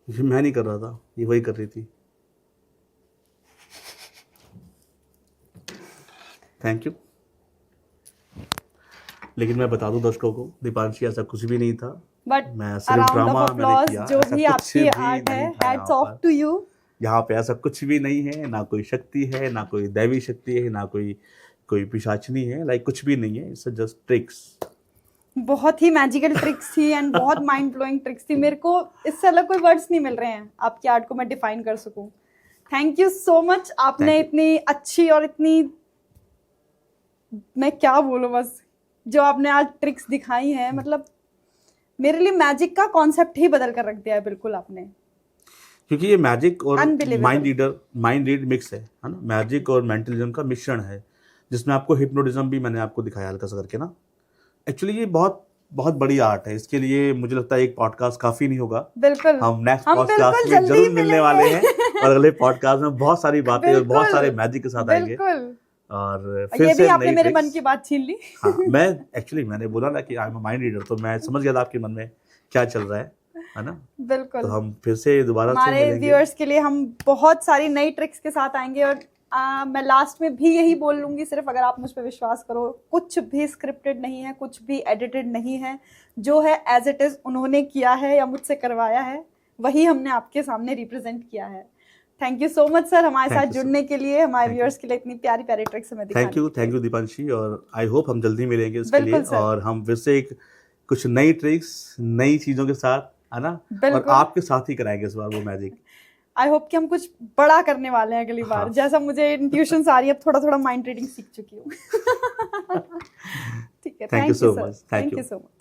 ये मैं नहीं कर रहा था, ये वही कर रही थी। Thank you. लेकिन मैं बता दूं दर्शकों को, दीपांशी ऐसा कुछ भी नहीं था। बट मैं सिर्फ ड्रामा मैंने किया। जो भी आपकी आर्ट है, हैट्स ऑफ टू यू। यहाँ पे ऐसा कुछ भी नहीं है, ना कोई शक्ति है, ना कोई दैवी शक्ति है, ना कोई पिशाचनी है। लाइक कुछ भी नहीं है, इट्स जस्ट ट्रिक्स। बहुत ही मैजिकल ट्रिक्स थी एंड बहुत माइंड ब्लोइंग ट्रिक्स थी। मेरे को इससे अलग कोई वर्ड्स नहीं मिल रहे हैं आपकी आर्ट को मैं डिफाइन कर सकूं। Thank you so much. आपने इतनी अच्छी और इतनी, मैं क्या बोलूं, बस जो आपने आज ट्रिक्स दिखाई हैं, मतलब मेरे लिए मैजिक का कॉन्सेप्ट ही बदल कर रख दिया है बिल्कुल आपने। क्योंकि ये मैजिक और Unbelievable. माइंड रीड मिक्स है ना, मैजिक और मेंटलिज्म का मिश्रण है, जिसमें आपको हिप्नोटिज्म भी मैंने आपको दिखाया हल्का सा करके ना। एक्चुअली ये बहुत बहुत बड़ी आर्ट है, इसके लिए मुझे लगता है एक पॉडकास्ट काफी नहीं होगा। बिल्कुल हम नेक्स्ट हम पॉडकास्ट बिल्कुल में जल्दी जरूर मिलने मिलेंगे। वाले हैं और अगले पॉडकास्ट में बहुत सारी बातें और बहुत बिल्कुल, सारे मैजिक के साथ आएंगे। बिल्कुल और फिर ये भी से आपने नई मेरे मन ट्रिक्स। की बात छीन ली। हाँ, मैंने बोला ना कि आई एम अ माइंड रीडर, तो मैं समझ गया था आपके मन में क्या चल रहा है ना। बिल्कुल तो हम फिर से दोबारा से हमारे मिलेंगे। व्यूअर्स के लिए हम बहुत सारी नई ट्रिक्स के साथ आएंगे और मैं लास्ट में भी यही बोल लूंगी, सिर्फ अगर आप मुझ पर विश्वास करो, कुछ भी स्क्रिप्टेड नहीं है, कुछ भी एडिटेड नहीं है, जो है एज इट इज उन्होंने किया है या मुझसे करवाया है, वही हमने आपके सामने रिप्रेजेंट किया है। Thank you so much sir हमारे Thank साथ you, sir. जुड़ने के लिए, हमारे Thank you. व्यूअर्स के लिए इतनी प्यारी प्यारी ट्रिक्स हमें दिखाने के लिए। थैंक यू दीपांशी, और आई होप हम जल्दी मिलेंगे इसके बिल्कुल, लिए, सर। और हम फिर से कुछ नई ट्रिक्स नई चीजों के साथ, है ना, और बिल्कुल। आपके साथ ही कराएंगे इस बार वो मैजिक। आई होप कि हम कुछ बड़ा करने वाले हैं अगली बार। हाँ। जैसा मुझे इंट्यूशंस आ रही है, अब थोड़ा थोड़ा माइंड रीडिंग सीख चुकी हूँ। ठीक है, Thank you so sir, much. Thank thank you. You so much.